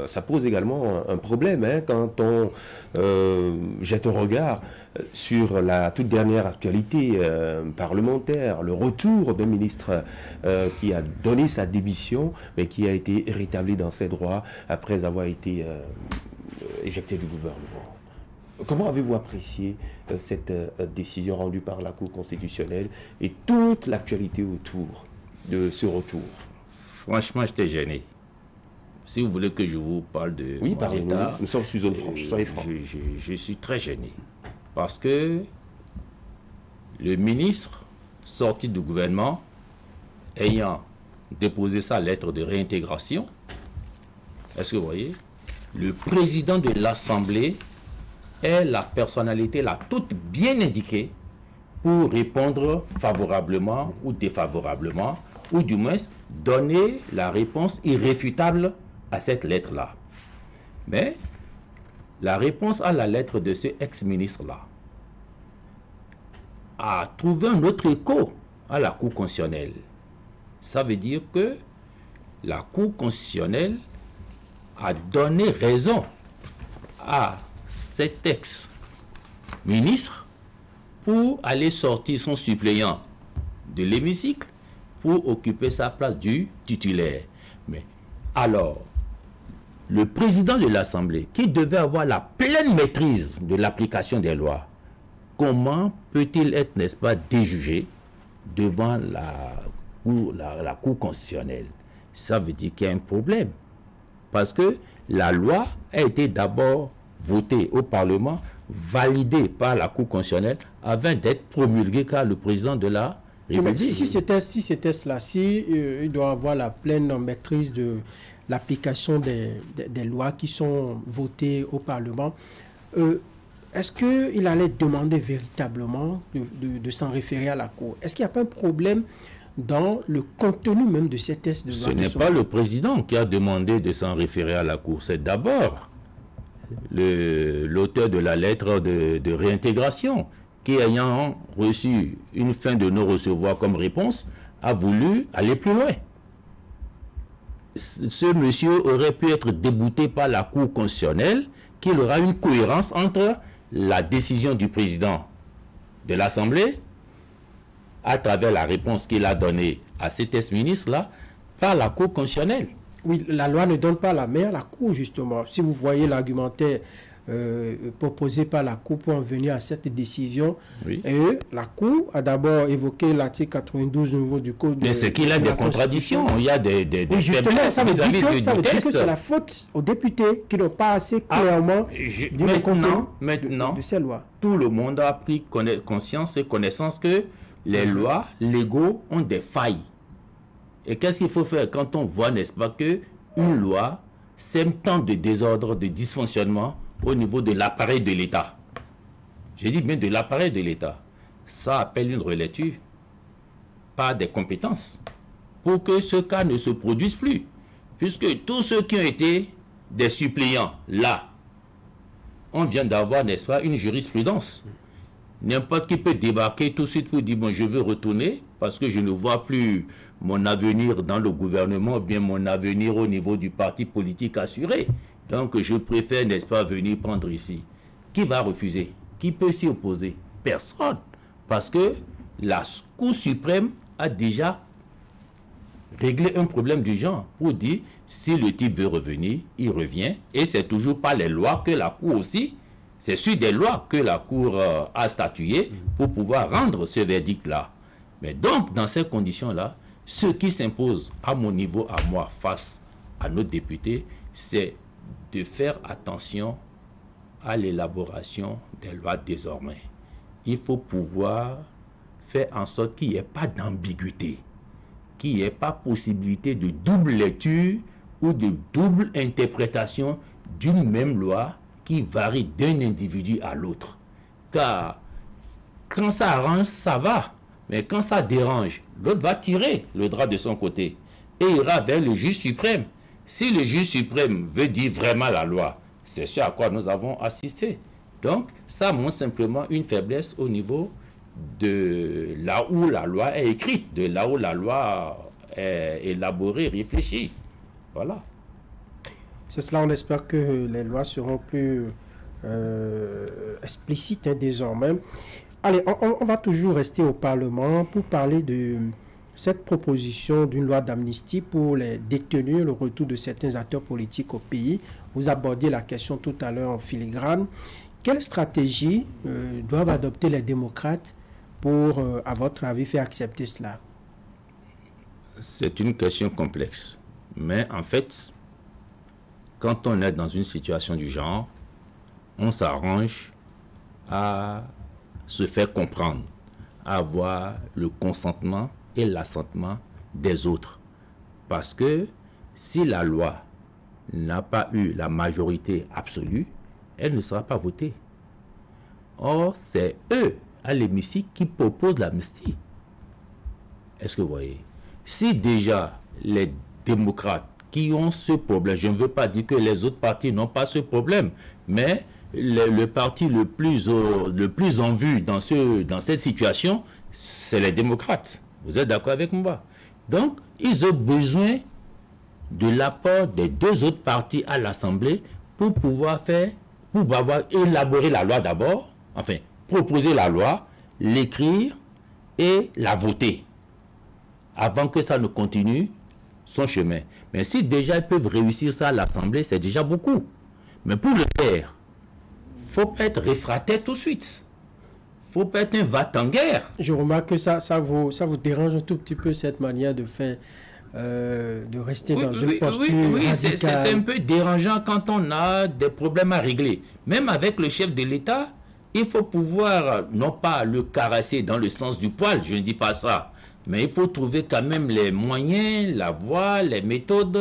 Ça pose également un problème quand on jette un regard sur la toute dernière actualité parlementaire, le retour d'un ministre qui a donné sa démission, mais qui a été rétabli dans ses droits après avoir été éjecté du gouvernement. Comment avez-vous apprécié cette décision rendue par la Cour constitutionnelle et toute l'actualité autour de ce retour?
Franchement, j'étais gêné. Si vous voulez que je vous parle de
mon état, nous sommes sur zone franche, soyez franc.
Je suis très gêné. Parce que le ministre sorti du gouvernement, ayant déposé sa lettre de réintégration, est-ce que vous voyez, le président de l'Assemblée est la personnalité là toute bien indiquée pour répondre favorablement ou défavorablement, ou du moins donner la réponse irréfutable à cette lettre-là. Mais la réponse à la lettre de ce ex-ministre-là a trouvé un autre écho à la Cour constitutionnelle. Ça veut dire que la Cour constitutionnelle a donné raison à cet ex-ministre pour aller sortir son suppléant de l'hémicycle pour occuper sa place du titulaire. Mais alors, le président de l'Assemblée, qui devait avoir la pleine maîtrise de l'application des lois, comment peut-il être, n'est-ce pas, déjugé devant la Cour constitutionnelle? Ça veut dire qu'il y a un problème. Parce que la loi a été d'abord votée au Parlement, validée par la Cour constitutionnelle, avant d'être promulguée par le président de la République.
Si c'était cela, il doit avoir la pleine maîtrise de l'application des lois qui sont votées au Parlement, est-ce qu'il allait demander véritablement de s'en référer à la Cour? Est-ce qu'il n'y a pas un problème dans le contenu même de ces textes de loi?
Ce n'est pas le président qui a demandé de s'en référer à la Cour, c'est d'abord l'auteur de la lettre de réintégration qui, ayant reçu une fin de non-recevoir comme réponse, a voulu aller plus loin. Ce monsieur aurait pu être débouté par la Cour constitutionnelle, qu'il aura une cohérence entre la décision du président de l'Assemblée, à travers la réponse qu'il a donnée à cet ex-ministre-là, par la Cour constitutionnelle.
Oui, la loi ne donne pas la main à la Cour, justement. Si vous voyez l'argumentaire proposé par la Cour pour en venir à cette décision, oui. Et la Cour a d'abord évoqué l'article 92 au niveau du Code.
Mais c'est qu'il a des contradictions. Il y a des
oui, justement, ça veut dire que c'est la faute aux députés qui n'ont pas assez clairement
maintenant,
de ces lois.
Tout le monde a pris conscience et connaissance que les lois légaux ont des failles. Et qu'est-ce qu'il faut faire quand on voit, n'est-ce pas, qu'une loi sème tant de désordre, de dysfonctionnement au niveau de l'appareil de l'État? J'ai dit bien de l'appareil de l'État. Ça appelle une relecture, pas des compétences, pour que ce cas ne se produise plus. Puisque tous ceux qui ont été des suppléants, là, on vient d'avoir, n'est-ce pas, une jurisprudence. N'importe qui peut débarquer tout de suite pour dire, bon, je veux retourner parce que je ne vois plus mon avenir dans le gouvernement, ou bien mon avenir au niveau du parti politique assuré. Donc, je préfère, n'est-ce pas, venir prendre ici. Qui va refuser? Qui peut s'y opposer? Personne. Parce que la Cour suprême a déjà réglé un problème du genre pour dire, si le type veut revenir, il revient. Et c'est toujours pas les lois que la Cour aussi, c'est sur des lois que la Cour a statué pour pouvoir rendre ce verdict-là. Mais donc, dans ces conditions-là, Ce qui s'impose à mon niveau, à moi, face à nos députés, c'est de faire attention à l'élaboration des lois désormais. Il faut pouvoir faire en sorte qu'il n'y ait pas d'ambiguïté, qu'il n'y ait pas possibilité de double lecture ou de double interprétation d'une même loi qui varie d'un individu à l'autre. Car quand ça arrange, ça va. Mais quand ça dérange, l'autre va tirer le drap de son côté et ira vers le juge suprême. Si le juge suprême veut dire vraiment la loi, c'est ce à quoi nous avons assisté. Donc, ça montre simplement une faiblesse au niveau de là où la loi est écrite, de là où la loi est élaborée, réfléchie. Voilà.
C'est cela, on espère que les lois seront plus explicites désormais. Allez, on va toujours rester au Parlement pour parler de cette proposition d'une loi d'amnistie pour les détenus, le retour de certains acteurs politiques au pays. Vous abordiez la question tout à l'heure en filigrane. Quelle stratégie doivent adopter les démocrates pour, à votre avis, faire accepter cela?
C'est une question complexe. Mais en fait, quand on est dans une situation du genre, on s'arrange à se faire comprendre, à avoir le consentement et l'assentement des autres. Parce que si la loi n'a pas eu la majorité absolue, elle ne sera pas votée. Or, c'est eux, à l'hémicycle, qui proposent l'amnistie. Est-ce que vous voyez? Si déjà les démocrates qui ont ce problème, je ne veux pas dire que les autres partis n'ont pas ce problème, mais le parti le plus en vue dans cette situation, c'est les démocrates. Vous êtes d'accord avec moi? Donc, ils ont besoin de l'apport des deux autres partis à l'Assemblée pour pouvoir élaborer la loi d'abord, enfin, proposer la loi, l'écrire et la voter, avant que ça ne continue son chemin. Mais si déjà ils peuvent réussir ça à l'Assemblée, c'est déjà beaucoup. Mais pour le faire, il ne faut pas être réfractaire tout de suite. Il ne faut pas être un va-t-en-guerre.
Je remarque que ça vous dérange un tout petit peu cette manière de faire, de rester dans une posture radicale.
C'est un peu dérangeant quand on a des problèmes à régler. Même avec le chef de l'État, il faut pouvoir, non pas le caresser dans le sens du poil, je ne dis pas ça, mais il faut trouver quand même les moyens, la voie, les méthodes.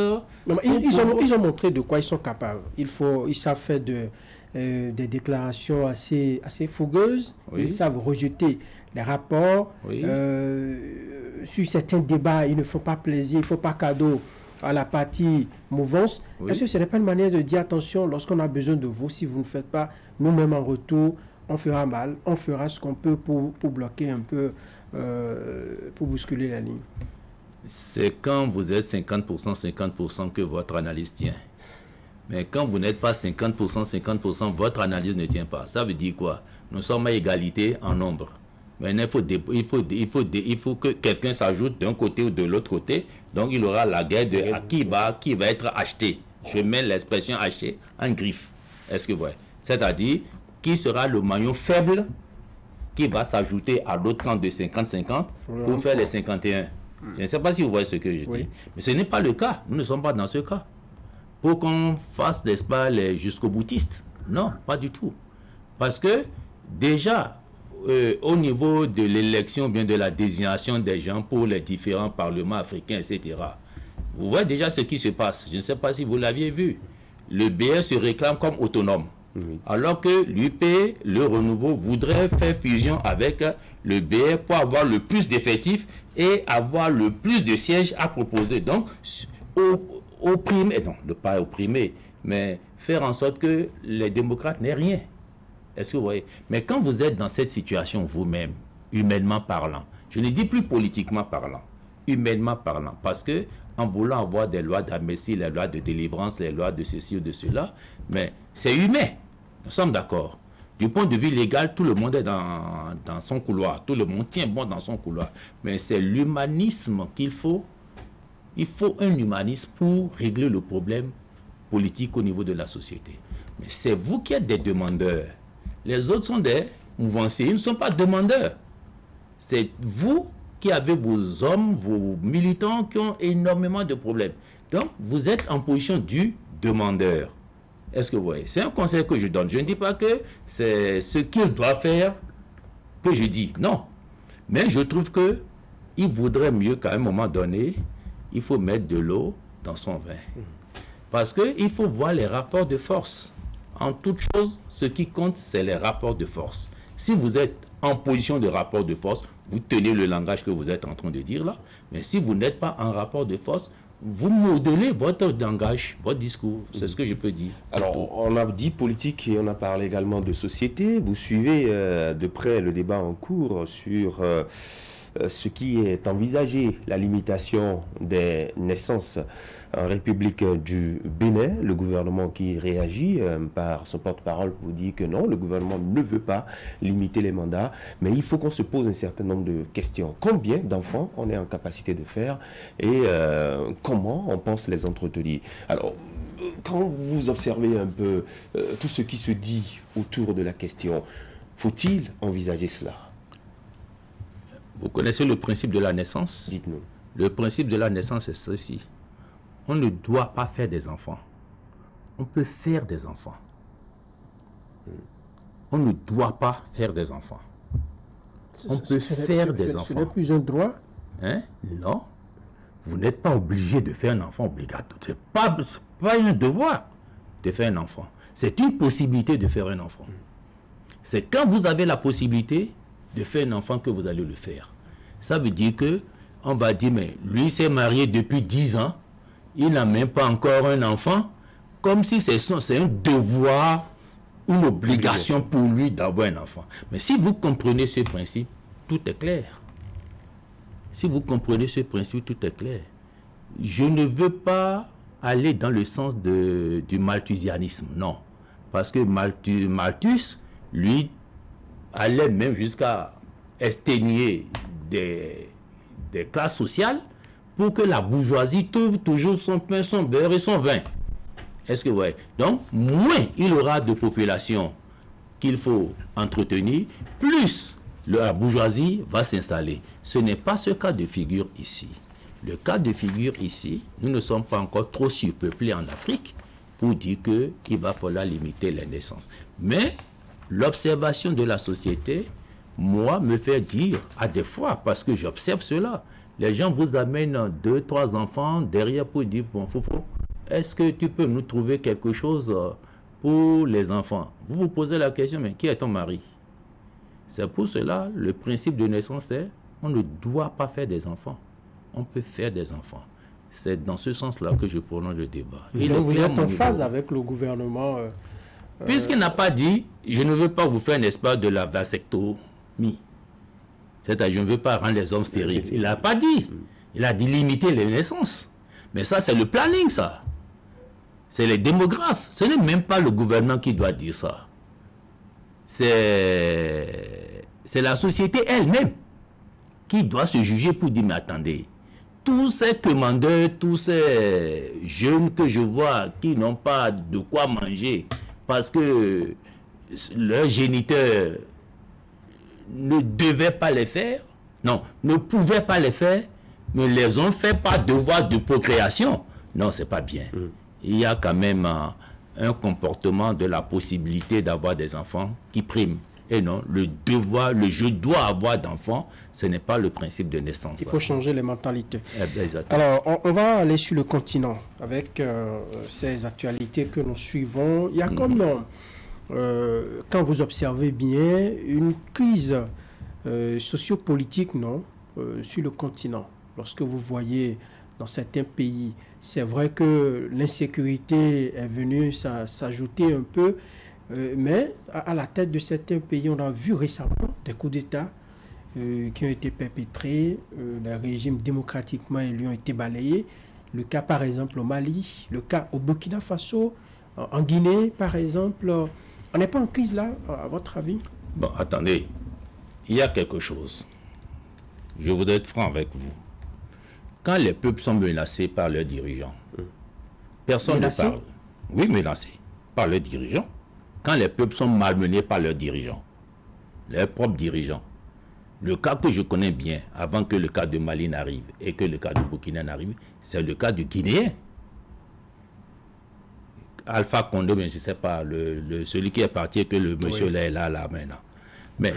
Non, ils ont montré de quoi ils sont capables. Ils savent faire des déclarations assez fougueuses. Oui. Ils savent rejeter les rapports. Oui. Sur certains débats, ils ne font pas plaisir, il ne faut pas cadeau à la partie mouvance. Oui. Est-ce que ce n'est pas une manière de dire attention, lorsqu'on a besoin de vous, si vous ne faites pas, nous-mêmes en retour, on fera mal, on fera ce qu'on peut pour bloquer un peu, pour bousculer la ligne?
C'est quand vous êtes 50% que votre analyse tient. Mais quand vous n'êtes pas 50%, votre analyse ne tient pas. Ça veut dire quoi? Nous sommes à égalité en nombre. Maintenant, il faut que quelqu'un s'ajoute d'un côté ou de l'autre côté. Donc, il aura la guerre de qui va être acheté. Je mets l'expression acheté en griffe. Est-ce que vous voyez? C'est-à-dire, qui sera le maillon faible qui va s'ajouter à l'autre camp de 50-50 pour faire les 51. Je ne sais pas si vous voyez ce que je dis. Mais ce n'est pas le cas. Nous ne sommes pas dans ce cas. Pour qu'on fasse, n'est-ce pas, les jusqu'au boutistes. Non, pas du tout. Parce que déjà, au niveau de l'élection, bien de la désignation des gens pour les différents parlements africains, etc., vous voyez déjà ce qui se passe. Je ne sais pas si vous l'aviez vu. Le BR se réclame comme autonome. Oui. Alors que l'UP, le renouveau, voudrait faire fusion avec le BR pour avoir le plus d'effectifs et avoir le plus de sièges à proposer. Donc, opprimer, non, pas opprimer, mais faire en sorte que les démocrates n'aient rien. Est-ce que vous voyez? Mais quand vous êtes dans cette situation vous-même, humainement parlant, je ne dis plus politiquement parlant, humainement parlant, parce que en voulant avoir des lois d'amnistie, les lois de délivrance, les lois de ceci ou de cela, mais c'est humain, nous sommes d'accord. Du point de vue légal, tout le monde est dans son couloir, tout le monde tient bon dans son couloir, mais c'est l'humanisme qu'il faut. Il faut un humanisme pour régler le problème politique au niveau de la société. Mais c'est vous qui êtes des demandeurs. Les autres sont des mouvanciers, ils ne sont pas demandeurs. C'est vous qui avez vos hommes, vos militants qui ont énormément de problèmes. Donc, vous êtes en position du demandeur. Est-ce que vous voyez? C'est un conseil que je donne. Je ne dis pas que c'est ce qu'il doit faire que je dis. Non. Mais je trouve que il vaudrait mieux qu'à un moment donné, il faut mettre de l'eau dans son vin. Parce qu'il faut voir les rapports de force. En toute chose, ce qui compte, c'est les rapports de force. Si vous êtes en position de rapport de force, vous tenez le langage que vous êtes en train de dire là. Mais si vous n'êtes pas en rapport de force, vous modelez votre langage, votre discours. C'est ce que je peux dire.
Alors, on a dit politique et on a parlé également de société. Vous suivez de près le débat en cours sur ce qui est envisagé, la limitation des naissances en République du Bénin. Le gouvernement qui réagit par son porte-parole pour dire que non, le gouvernement ne veut pas limiter les mandats, mais il faut qu'on se pose un certain nombre de questions. Combien d'enfants on est en capacité de faire et comment on pense les entretenir? Alors, quand vous observez un peu tout ce qui se dit autour de la question, faut-il envisager cela?
Vous connaissez le principe de la naissance?
Dites-nous.
Le principe de la naissance, c'est ceci. On ne doit pas faire des enfants. On peut faire des enfants. On ne doit pas faire des enfants. On peut faire des enfants.
Ce n'est plus un droit?
Hein? Non. Vous n'êtes pas obligé de faire un enfant obligatoire. Ce n'est pas un devoir de faire un enfant. C'est une possibilité de faire un enfant. C'est quand vous avez la possibilité de faire un enfant que vous allez le faire. Ça veut dire que on va dire, mais lui s'est marié depuis 10 ans, il n'a même pas encore un enfant, comme si c'est un devoir, une obligation pour lui d'avoir un enfant. Mais si vous comprenez ce principe, tout est clair. Si vous comprenez ce principe, tout est clair. Je ne veux pas aller dans le sens du malthusianisme, non. Parce que Malthus, lui, allait même jusqu'à exténuer des classes sociales pour que la bourgeoisie trouve toujours son pain, son beurre et son vin. Est-ce que vous voyez? Donc, moins il aura de population qu'il faut entretenir, plus la bourgeoisie va s'installer. Ce n'est pas ce cas de figure ici. Le cas de figure ici, nous ne sommes pas encore trop surpeuplés en Afrique pour dire qu'il va falloir limiter les naissances. Mais l'observation de la société, moi, me fait dire à des fois, parce que j'observe cela, les gens vous amènent 2, 3 enfants derrière pour dire, bon, Foufou, est-ce que tu peux nous trouver quelque chose pour les enfants? Vous vous posez la question, mais qui est ton mari? C'est pour cela, le principe de naissance, c'est on ne doit pas faire des enfants. On peut faire des enfants. C'est dans ce sens-là que je prolonge le débat.
Et donc vous êtes en phase avec le gouvernement
puisqu'il n'a pas dit, je ne veux pas vous faire, n'est-ce pas, de la vasectomie. C'est-à-dire, je ne veux pas rendre les hommes stériles. Il n'a pas dit. Il a dit limiter les naissances. Mais ça, c'est le planning, ça. C'est les démographes. Ce n'est même pas le gouvernement qui doit dire ça. C'est la société elle-même qui doit se juger pour dire, mais attendez, tous ces commandeurs, tous ces jeunes que je vois qui n'ont pas de quoi manger, parce que leurs géniteurs ne devaient pas les faire, non, ne pouvaient pas les faire, mais les ont fait par devoir de procréation. Non, c'est pas bien. Il y a quand même un comportement de la possibilité d'avoir des enfants qui prime. Et non, le devoir, le je dois avoir d'enfants, ce n'est pas le principe de naissance.
Il faut changer les mentalités.
Exactement.
Alors, on va aller sur le continent avec ces actualités que nous suivons. Il y a comme, quand vous observez bien, une crise sociopolitique, non, sur le continent. Lorsque vous voyez dans certains pays, c'est vrai que l'insécurité est venue s'ajouter un peu. Mais à la tête de certains pays, on a vu récemment des coups d'État qui ont été perpétrés, les régimes démocratiquement élus ont été balayés. Le cas par exemple au Mali, le cas au Burkina Faso, en Guinée par exemple. On n'est pas en crise là, à votre avis?
Bon, attendez, il y a quelque chose. Je voudrais être franc avec vous. Quand les peuples sont menacés par leurs dirigeants, personne ne parle. Oui, menacés par leurs dirigeants. Quand les peuples sont malmenés par leurs dirigeants, leurs propres dirigeants, Le cas que je connais bien, avant que le cas de Mali n'arrive et que le cas de Burkina n'arrive, c'est le cas du Guinéen. Alpha Condé, je ne sais pas, celui qui est parti et que le monsieur là est là maintenant. Mais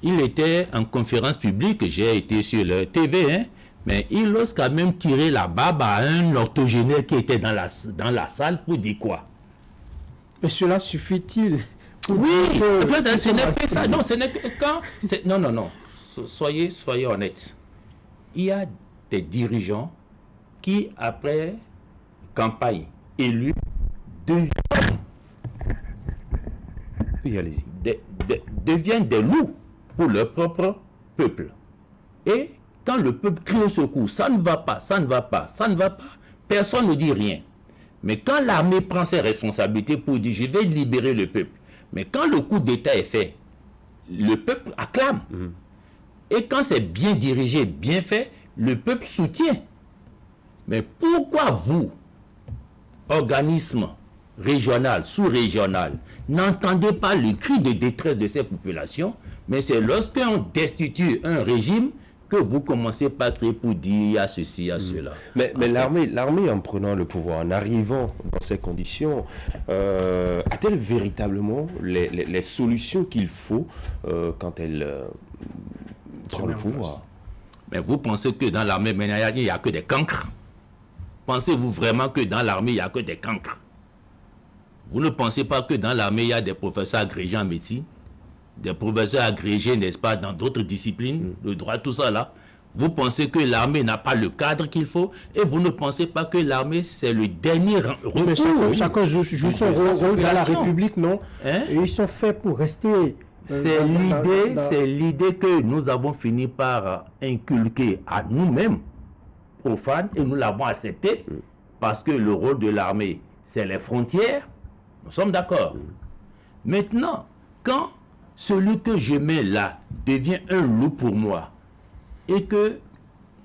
il était en conférence publique, j'ai été sur le TV, hein, mais il ose quand même tirer la barbe à un octogénaire qui était dans la salle pour dire quoi?
Mais cela suffit-il?
Oui, ce n'est pas ça. Non, ce n'est que quand... Non. Soyez honnêtes. Il y a des dirigeants qui, après campagne élue, deviennent des loups pour leur propre peuple. Et quand le peuple crie au secours, ça ne va pas, ça ne va pas, ça ne va pas, personne ne dit rien. Mais quand l'armée prend ses responsabilités pour dire « je vais libérer le peuple », mais quand le coup d'État est fait, le peuple acclame. Et quand c'est bien dirigé, bien fait, le peuple soutient. Mais pourquoi vous, organisme régional, sous-régional, n'entendez pas le cri de détresse de ces populations, mais c'est lorsqu'on destitue un régime que vous commencez par créer pour dire à ceci, à cela.
Mais l'armée, en prenant le pouvoir, en arrivant dans ces conditions, a-t-elle véritablement les solutions qu'il faut quand elle prend le pouvoir?
Mais vous pensez que dans l'armée, il n'y a que des cancres? Pensez-vous vraiment que dans l'armée, il n'y a que des cancres? Vous ne pensez pas que dans l'armée, il y a des professeurs agrégés en médecine? Des professeurs agrégés, n'est-ce pas, dans d'autres disciplines, le droit, tout ça là. Vous pensez que l'armée n'a pas le cadre qu'il faut et vous ne pensez pas que l'armée, c'est le dernier recours.
Chacun joue son rôle dans la République, non? Et ils sont faits pour rester...
C'est l'idée que nous avons fini par inculquer à nous-mêmes, profanes, et nous l'avons accepté, parce que le rôle de l'armée, c'est les frontières. Nous sommes d'accord. Maintenant, quand celui que je mets là devient un loup pour moi et que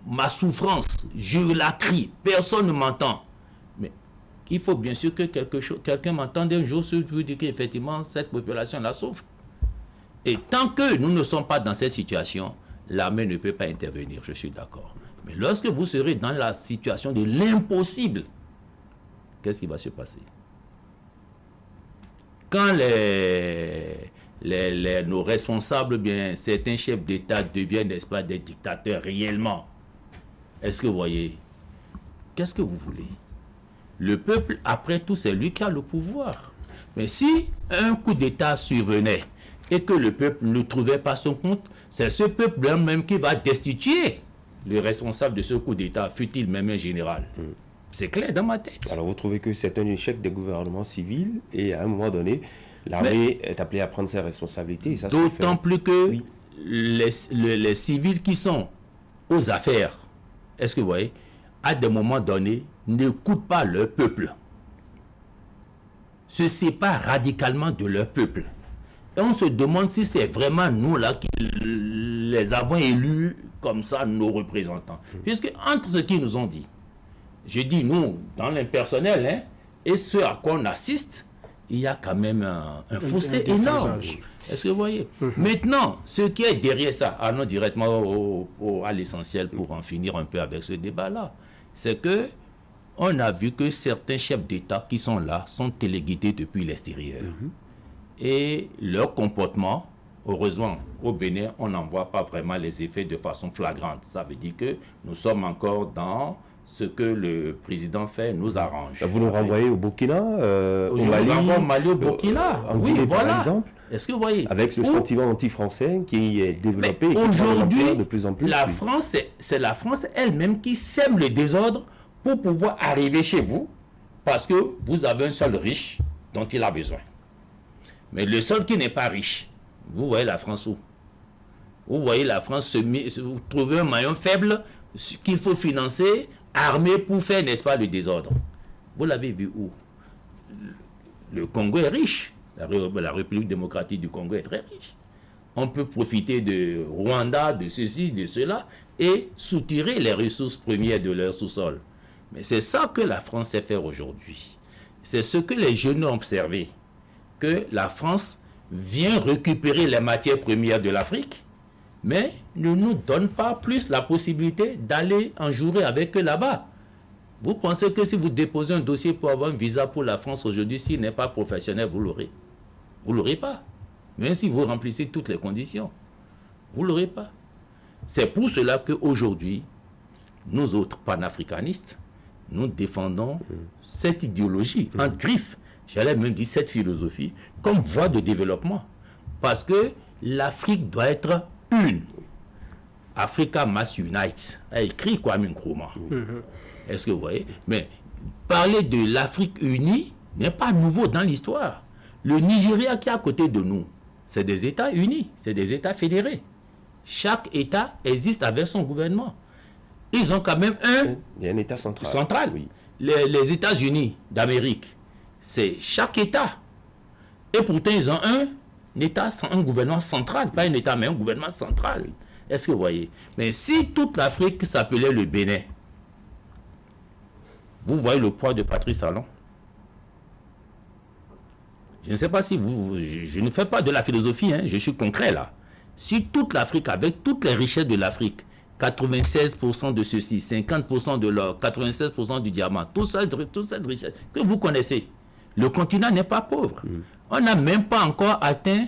ma souffrance, je la crie, personne ne m'entend. Mais il faut bien sûr que quelqu'un m'entende un jour pour dire qu'effectivement cette population la souffre. Et tant que nous ne sommes pas dans cette situation, l'armée ne peut pas intervenir, je suis d'accord. Mais lorsque vous serez dans la situation de l'impossible, qu'est-ce qui va se passer? Quand nos responsables, bien, certains chefs d'État deviennent, n'est-ce pas, des dictateurs réellement, est-ce que vous voyez? Qu'est-ce que vous voulez? Le peuple, après tout, c'est lui qui a le pouvoir. Mais si un coup d'État survenait et que le peuple ne trouvait pas son compte, c'est ce peuple même qui va destituer le responsable de ce coup d'État, fut-il même un général. C'est clair dans ma tête. Alors vous trouvez que c'est un échec des gouvernements civils et à un moment donné, l'armée est appelée à prendre ses responsabilités. D'autant plus que les civils qui sont aux affaires, est-ce que vous voyez, à des moments donnés, n'écoutent pas leur peuple, se séparent radicalement de leur peuple. Et on se demande si c'est vraiment nous là qui les avons élus comme ça, nos représentants. Puisque entre ce qu'ils nous ont dit, je dis nous, dans l'impersonnel, hein, et ce à quoi on assiste, il y a quand même un fossé énorme. Est-ce que vous voyez? Maintenant, ce qui est derrière ça, allons directement à l'essentiel pour en finir un peu avec ce débat-là, c'est que on a vu que certains chefs d'État qui sont là sont téléguidés depuis l'extérieur. Et leur comportement, heureusement, au Bénin, on n'en voit pas vraiment les effets de façon flagrante. Ça veut dire que nous sommes encore dans ce que le président fait nous arrange. Vous nous renvoyez au Burkina, au Mali, au Burkina. Oui, voilà. Par exemple. Est-ce que vous voyez? Avec le sentiment anti-français qui est développé aujourd'hui, de plus en plus. La France, c'est la France elle-même qui sème le désordre pour pouvoir arriver chez vous, parce que vous avez un seul riche dont il a besoin. Mais le seul qui n'est pas riche, vous voyez la France où? Vous voyez la France vous trouvez un maillon faible qu'il faut financer, armer pour faire, n'est-ce pas, le désordre. Vous l'avez vu où? Le Congo est riche. La République démocratique du Congo est très riche. On peut profiter de Rwanda, de ceci, de cela, et soutirer les ressources premières de leur sous-sol. Mais c'est ça que la France sait faire aujourd'hui. C'est ce que les jeunes ont observé, que la France vient récupérer les matières premières de l'Afrique mais ne nous donne pas plus la possibilité d'aller en jouer avec eux là-bas. Vous pensez que si vous déposez un dossier pour avoir un visa pour la France aujourd'hui, s'il n'est pas professionnel, vous l'aurez. Vous ne l'aurez pas. Même si vous remplissez toutes les conditions, vous ne l'aurez pas. C'est pour cela qu'aujourd'hui, nous autres panafricanistes, nous défendons cette idéologie en griffe, j'allais même dire cette philosophie, comme voie de développement. Parce que l'Afrique doit être une. Africa must unite, a écrit Kwame Nkrumah. Est-ce que vous voyez? Mais parler de l'Afrique unie n'est pas nouveau dans l'histoire. Le Nigeria qui est à côté de nous, c'est des États unis, c'est des États fédérés. Chaque État existe avec son gouvernement. Ils ont quand même
Il y a un État central.
Oui. Les États-Unis d'Amérique, c'est chaque État. Et pourtant, ils ont un gouvernement central, pas un État, mais un gouvernement central. Est-ce que vous voyez? Mais si toute l'Afrique s'appelait le Bénin, vous voyez le poids de Patrice Talon? Je ne sais pas si je ne fais pas de la philosophie, hein, je suis concret là. Si toute l'Afrique, avec toutes les richesses de l'Afrique, 96% de ceci, 50% de l'or, 96% du diamant, toute cette richesse que vous connaissez, le continent n'est pas pauvre. On n'a même pas encore atteint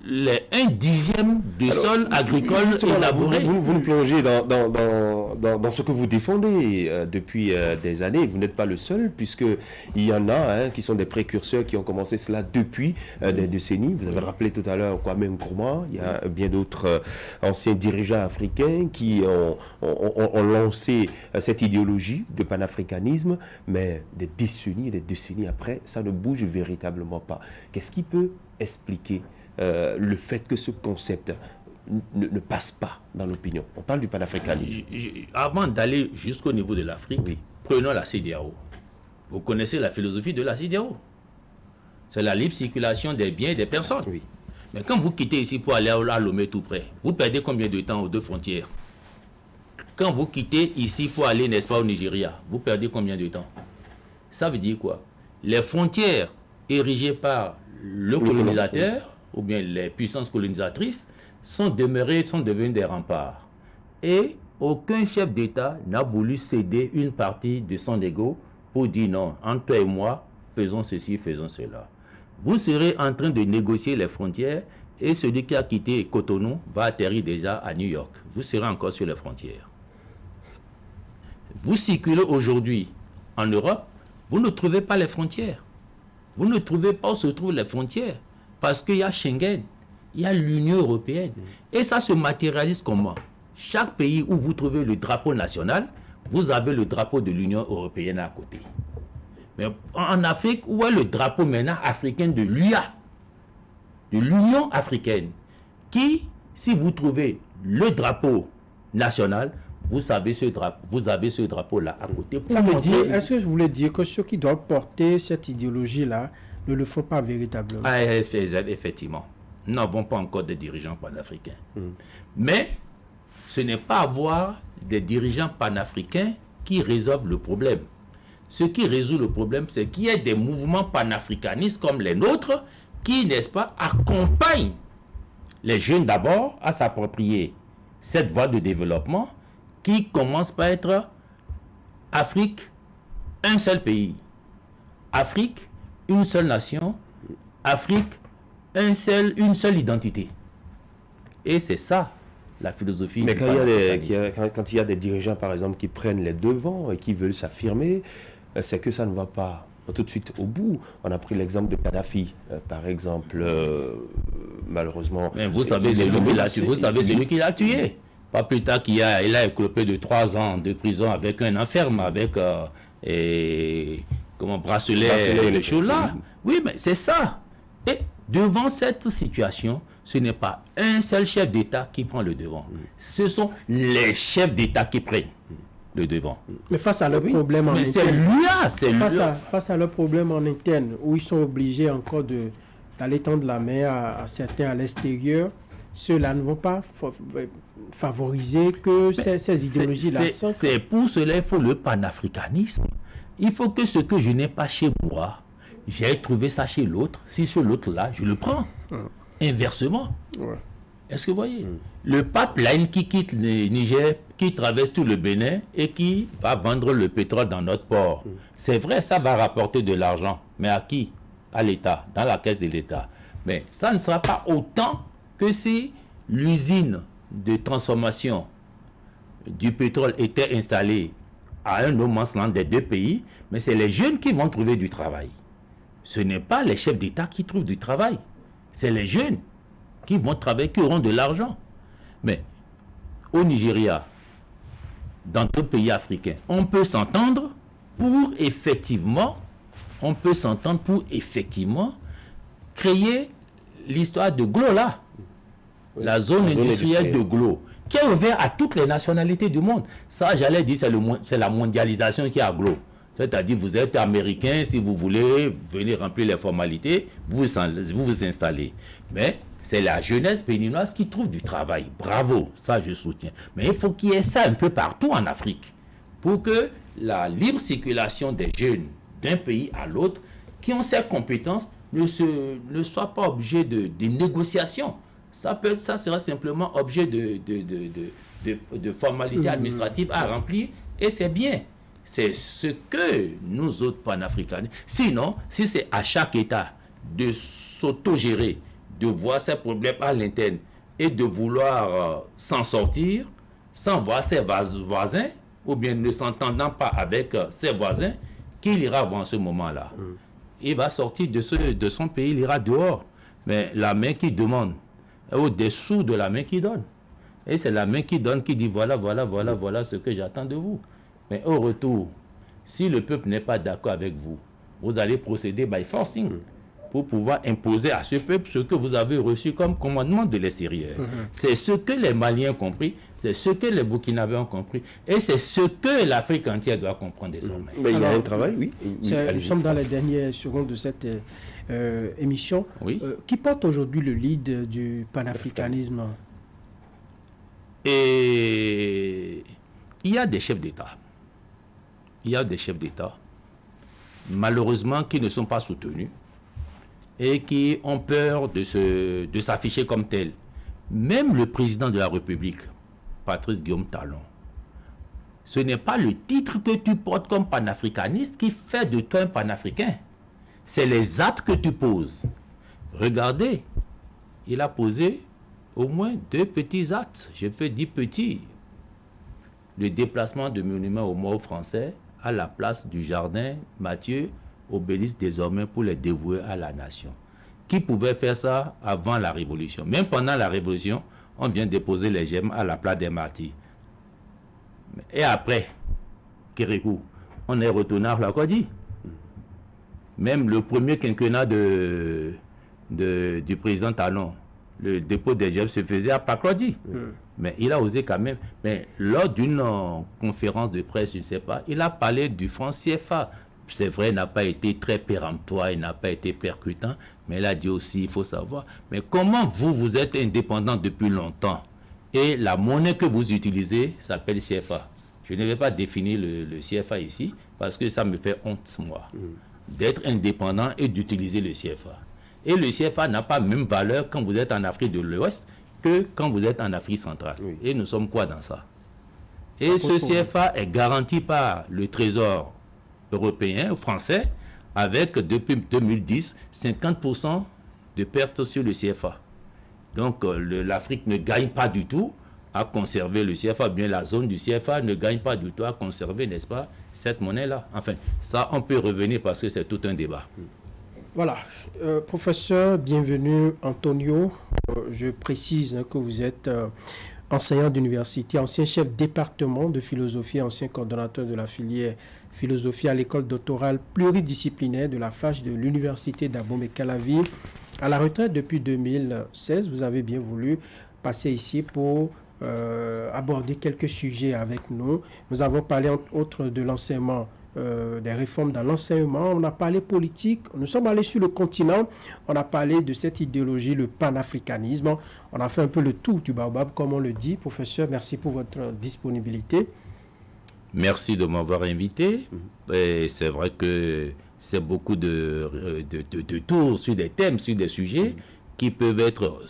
un dixième de sol agricole élaboré.
Vous nous plongez dans ce que vous défendez depuis des années. Vous n'êtes pas le seul, puisqu'il y en a qui sont des précurseurs qui ont commencé cela depuis des décennies. Vous avez rappelé tout à l'heure Kwame Nkrumah. Il y a bien d'autres anciens dirigeants africains qui ont lancé cette idéologie de panafricanisme, mais des décennies après, ça ne bouge véritablement pas. Qu'est-ce qui peut expliquer le fait que ce concept ne passe pas dans l'opinion? On parle du panafricanisme.
Avant d'aller jusqu'au niveau de l'Afrique, prenons la CEDEAO. Vous connaissez la philosophie de la CEDEAO. C'est la libre circulation des biens et des personnes. Mais quand vous quittez ici pour aller à Lomé tout près, vous perdez combien de temps aux deux frontières? Quand vous quittez ici pour aller, n'est-ce pas, au Nigeria, vous perdez combien de temps? Ça veut dire quoi? Les frontières érigées par le colonisateur, ou bien les puissances colonisatrices, sont devenues des remparts. Et aucun chef d'État n'a voulu céder une partie de son ego pour dire non, entre toi et moi, faisons ceci, faisons cela. Vous serez en train de négocier les frontières et celui qui a quitté Cotonou va atterrir déjà à New York. Vous serez encore sur les frontières. Vous circulez aujourd'hui en Europe, vous ne trouvez pas les frontières. Vous ne trouvez pas où se trouvent les frontières. Parce qu'il y a Schengen, il y a l'Union européenne. Et ça se matérialise comment? Chaque pays où vous trouvez le drapeau national, vous avez le drapeau de l'Union européenne à côté. Mais en Afrique, où est le drapeau maintenant africain de l'UA, de l'Union africaine, qui, si vous trouvez le drapeau national, vous avez ce drapeau-là à côté.
Est-ce que je voulais dire que ceux qui doivent porter cette idéologie-là ne le font pas véritablement?
Effectivement. Nous n'avons pas encore de dirigeants panafricains. Mais ce n'est pas avoir des dirigeants panafricains qui résolvent le problème. Ce qui résout le problème, c'est qu'il y ait des mouvements panafricanistes comme les nôtres qui, n'est-ce pas, accompagnent les jeunes d'abord à s'approprier cette voie de développement qui commence par être Afrique, un seul pays. Afrique, une seule nation. Afrique, une seule identité. Et c'est ça, la philosophie.
Mais quand il y a des dirigeants, par exemple, qui prennent les devants et qui veulent s'affirmer, c'est que ça ne va pas tout de suite au bout. On a pris l'exemple de Kadhafi, par exemple, malheureusement.
Mais vous savez, c'est lui qui l'a tué. Pas plus tard qu'il a écopé de 3 ans de prison avec un enferme, avec bracelet, les choses là. Oui, mais c'est ça. Et devant cette situation, ce n'est pas un seul chef d'État qui prend le devant. Ce sont les chefs d'État qui prennent le devant.
Mais face à leur problème en interne, face à leur problème en interne, où ils sont obligés encore d'aller tendre la main à certains à l'extérieur, ceux-là ne vont pas favoriser que ces idéologies-là.
C'est pour cela qu'il faut le panafricanisme. Il faut que ce que je n'ai pas chez moi, j'ai trouvé ça chez l'autre. Si chez l'autre là, je le prends. Inversement. Est-ce que vous voyez? Le pipeline qui quitte le Niger, qui traverse tout le Bénin et qui va vendre le pétrole dans notre port. C'est vrai, ça va rapporter de l'argent. Mais à qui? À l'État, dans la caisse de l'État. Mais ça ne sera pas autant que si l'usine de transformation du pétrole était installée à un no man's land des deux pays, mais c'est les jeunes qui vont trouver du travail. Ce n'est pas les chefs d'État qui trouvent du travail. C'est les jeunes qui vont travailler, qui auront de l'argent. Mais au Nigeria, dans d'autres pays africains, on peut s'entendre pour effectivement créer l'histoire de Glo là. Oui, la zone industrielle de Glo, qui est ouverte à toutes les nationalités du monde. Ça, j'allais dire, c'est la mondialisation qui est à Glo. C'est-à-dire, vous êtes américain, si vous voulez venir remplir les formalités, vous vous installez. Mais c'est la jeunesse béninoise qui trouve du travail. Bravo, ça je soutiens. Mais il faut qu'il y ait ça un peu partout en Afrique, pour que la libre circulation des jeunes d'un pays à l'autre, qui ont ces compétences, ne soit pas objet de négociations. Ça sera simplement objet de formalités administratives à remplir, et c'est bien. C'est ce que nous autres panafricanistes. Sinon, si c'est à chaque État de s'autogérer, de voir ses problèmes à l'interne et de vouloir s'en sortir sans voir ses voisins, ou bien ne s'entendant pas avec ses voisins, qu'il ira voir en ce moment-là. Il va sortir de son pays, il ira dehors. Mais la main qui demande est au-dessous de la main qui donne. Et c'est la main qui donne qui dit voilà ce que j'attends de vous. Mais au retour, si le peuple n'est pas d'accord avec vous, vous allez procéder by forcing pour pouvoir imposer à ce peuple ce que vous avez reçu comme commandement de l'extérieur. C'est ce que les Maliens ont compris, c'est ce que les Burkinabés ont compris, et c'est ce que l'Afrique entière doit comprendre désormais.
Mais il y a un travail, oui.
Nous sommes dans les dernières secondes de cette émission.
Oui.
Qui porte aujourd'hui le lead du panafricanisme?
Et il y a des chefs d'État. Il y a des chefs d'État, malheureusement, qui ne sont pas soutenus et qui ont peur de s'afficher comme tel. Même le président de la République, Patrice Guillaume Talon, ce n'est pas le titre que tu portes comme panafricaniste qui fait de toi un panafricain. C'est les actes que tu poses. Regardez, il a posé au moins 2 petits actes. Je fais 10 petits. Le déplacement de monuments aux morts français à la place du jardin Mathieu, obélisque désormais pour les dévouer à la nation. Qui pouvait faire ça avant la Révolution? Même pendant la Révolution, on vient déposer les gemmes à la place des martyrs. Et après, Kérékou, on est retourné à Lakodji. Même le premier quinquennat du président Talon, le dépôt des gemmes se faisait à Paklodi. Mais il a osé quand même. Mais lors d'une conférence de presse, je ne sais pas, il a parlé du franc CFA. C'est vrai, il n'a pas été très péremptoire, il n'a pas été percutant, mais il a dit aussi, il faut savoir, mais comment vous êtes indépendant depuis longtemps et la monnaie que vous utilisez s'appelle CFA. Je ne vais pas définir le CFA ici, parce que ça me fait honte, moi, d'être indépendant et d'utiliser le CFA. Et le CFA n'a pas même valeur quand vous êtes en Afrique de l'Ouest que quand vous êtes en Afrique centrale. Et nous sommes quoi dans ça? Et ce CFA est garanti par le Trésor européen, français, avec depuis 2010, 50% de pertes sur le CFA. Donc l'Afrique ne gagne pas du tout à conserver le CFA, bien la zone du CFA ne gagne pas du tout à conserver, n'est-ce pas, cette monnaie-là. Enfin, ça, on peut revenir parce que c'est tout un débat.
Voilà. Professeur, bienvenue Antonio. Je précise que vous êtes enseignant d'université, ancien chef département de philosophie, ancien coordonnateur de la filière philosophie à l'école doctorale pluridisciplinaire de la FACH de l'université d'Abomey-Calavi. À la retraite depuis 2016, vous avez bien voulu passer ici pour aborder quelques sujets avec nous. Nous avons parlé entre autres de l'enseignement, des réformes dans l'enseignement, on a parlé politique, nous sommes allés sur le continent, on a parlé de cette idéologie, le panafricanisme, on a fait un peu le tour du baobab, comme on le dit. Professeur, merci pour votre disponibilité.
Merci de m'avoir invité. Et c'est vrai que c'est beaucoup de tours sur des thèmes, sur des sujets qui peuvent être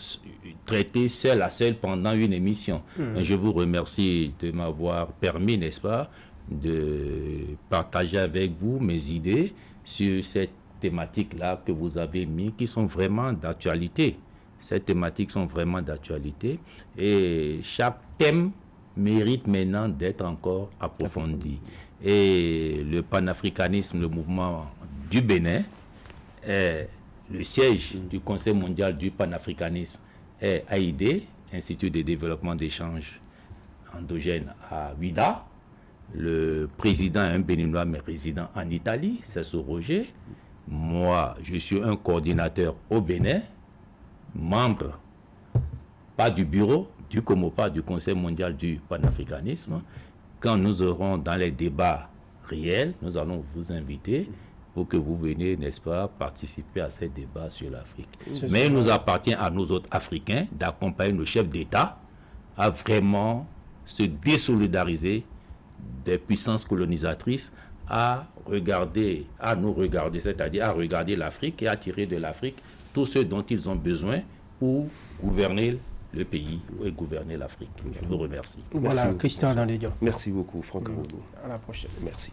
traités seul à seul pendant une émission. Je vous remercie de m'avoir permis, n'est-ce pas, de partager avec vous mes idées sur cette thématique-là que vous avez mis, qui sont vraiment d'actualité. Ces thématiques sont vraiment d'actualité et chaque thème mérite maintenant d'être encore approfondi. Et le panafricanisme, le mouvement du Bénin, est le siège du Conseil mondial du panafricanisme est AID, Institut de développement d'échanges endogènes à Ouidah. Le président est un Béninois mais résident en Italie, c'est Roger. Moi, je suis un coordinateur au Bénin, membre, pas du bureau, du COMOPA, du Conseil mondial du panafricanisme. Quand nous aurons dans les débats réels, nous allons vous inviter pour que vous veniez, n'est-ce pas, participer à ces débats sur l'Afrique. Mais il nous appartient à nous autres Africains d'accompagner nos chefs d'État à vraiment se désolidariser des puissances colonisatrices, à nous regarder, c'est-à-dire à regarder l'Afrique et à tirer de l'Afrique tout ce dont ils ont besoin pour gouverner le pays et gouverner l'Afrique. Je vous remercie.
Voilà, Christian Danledian.
Merci beaucoup, Franck Aroulou.
À la prochaine.
Merci.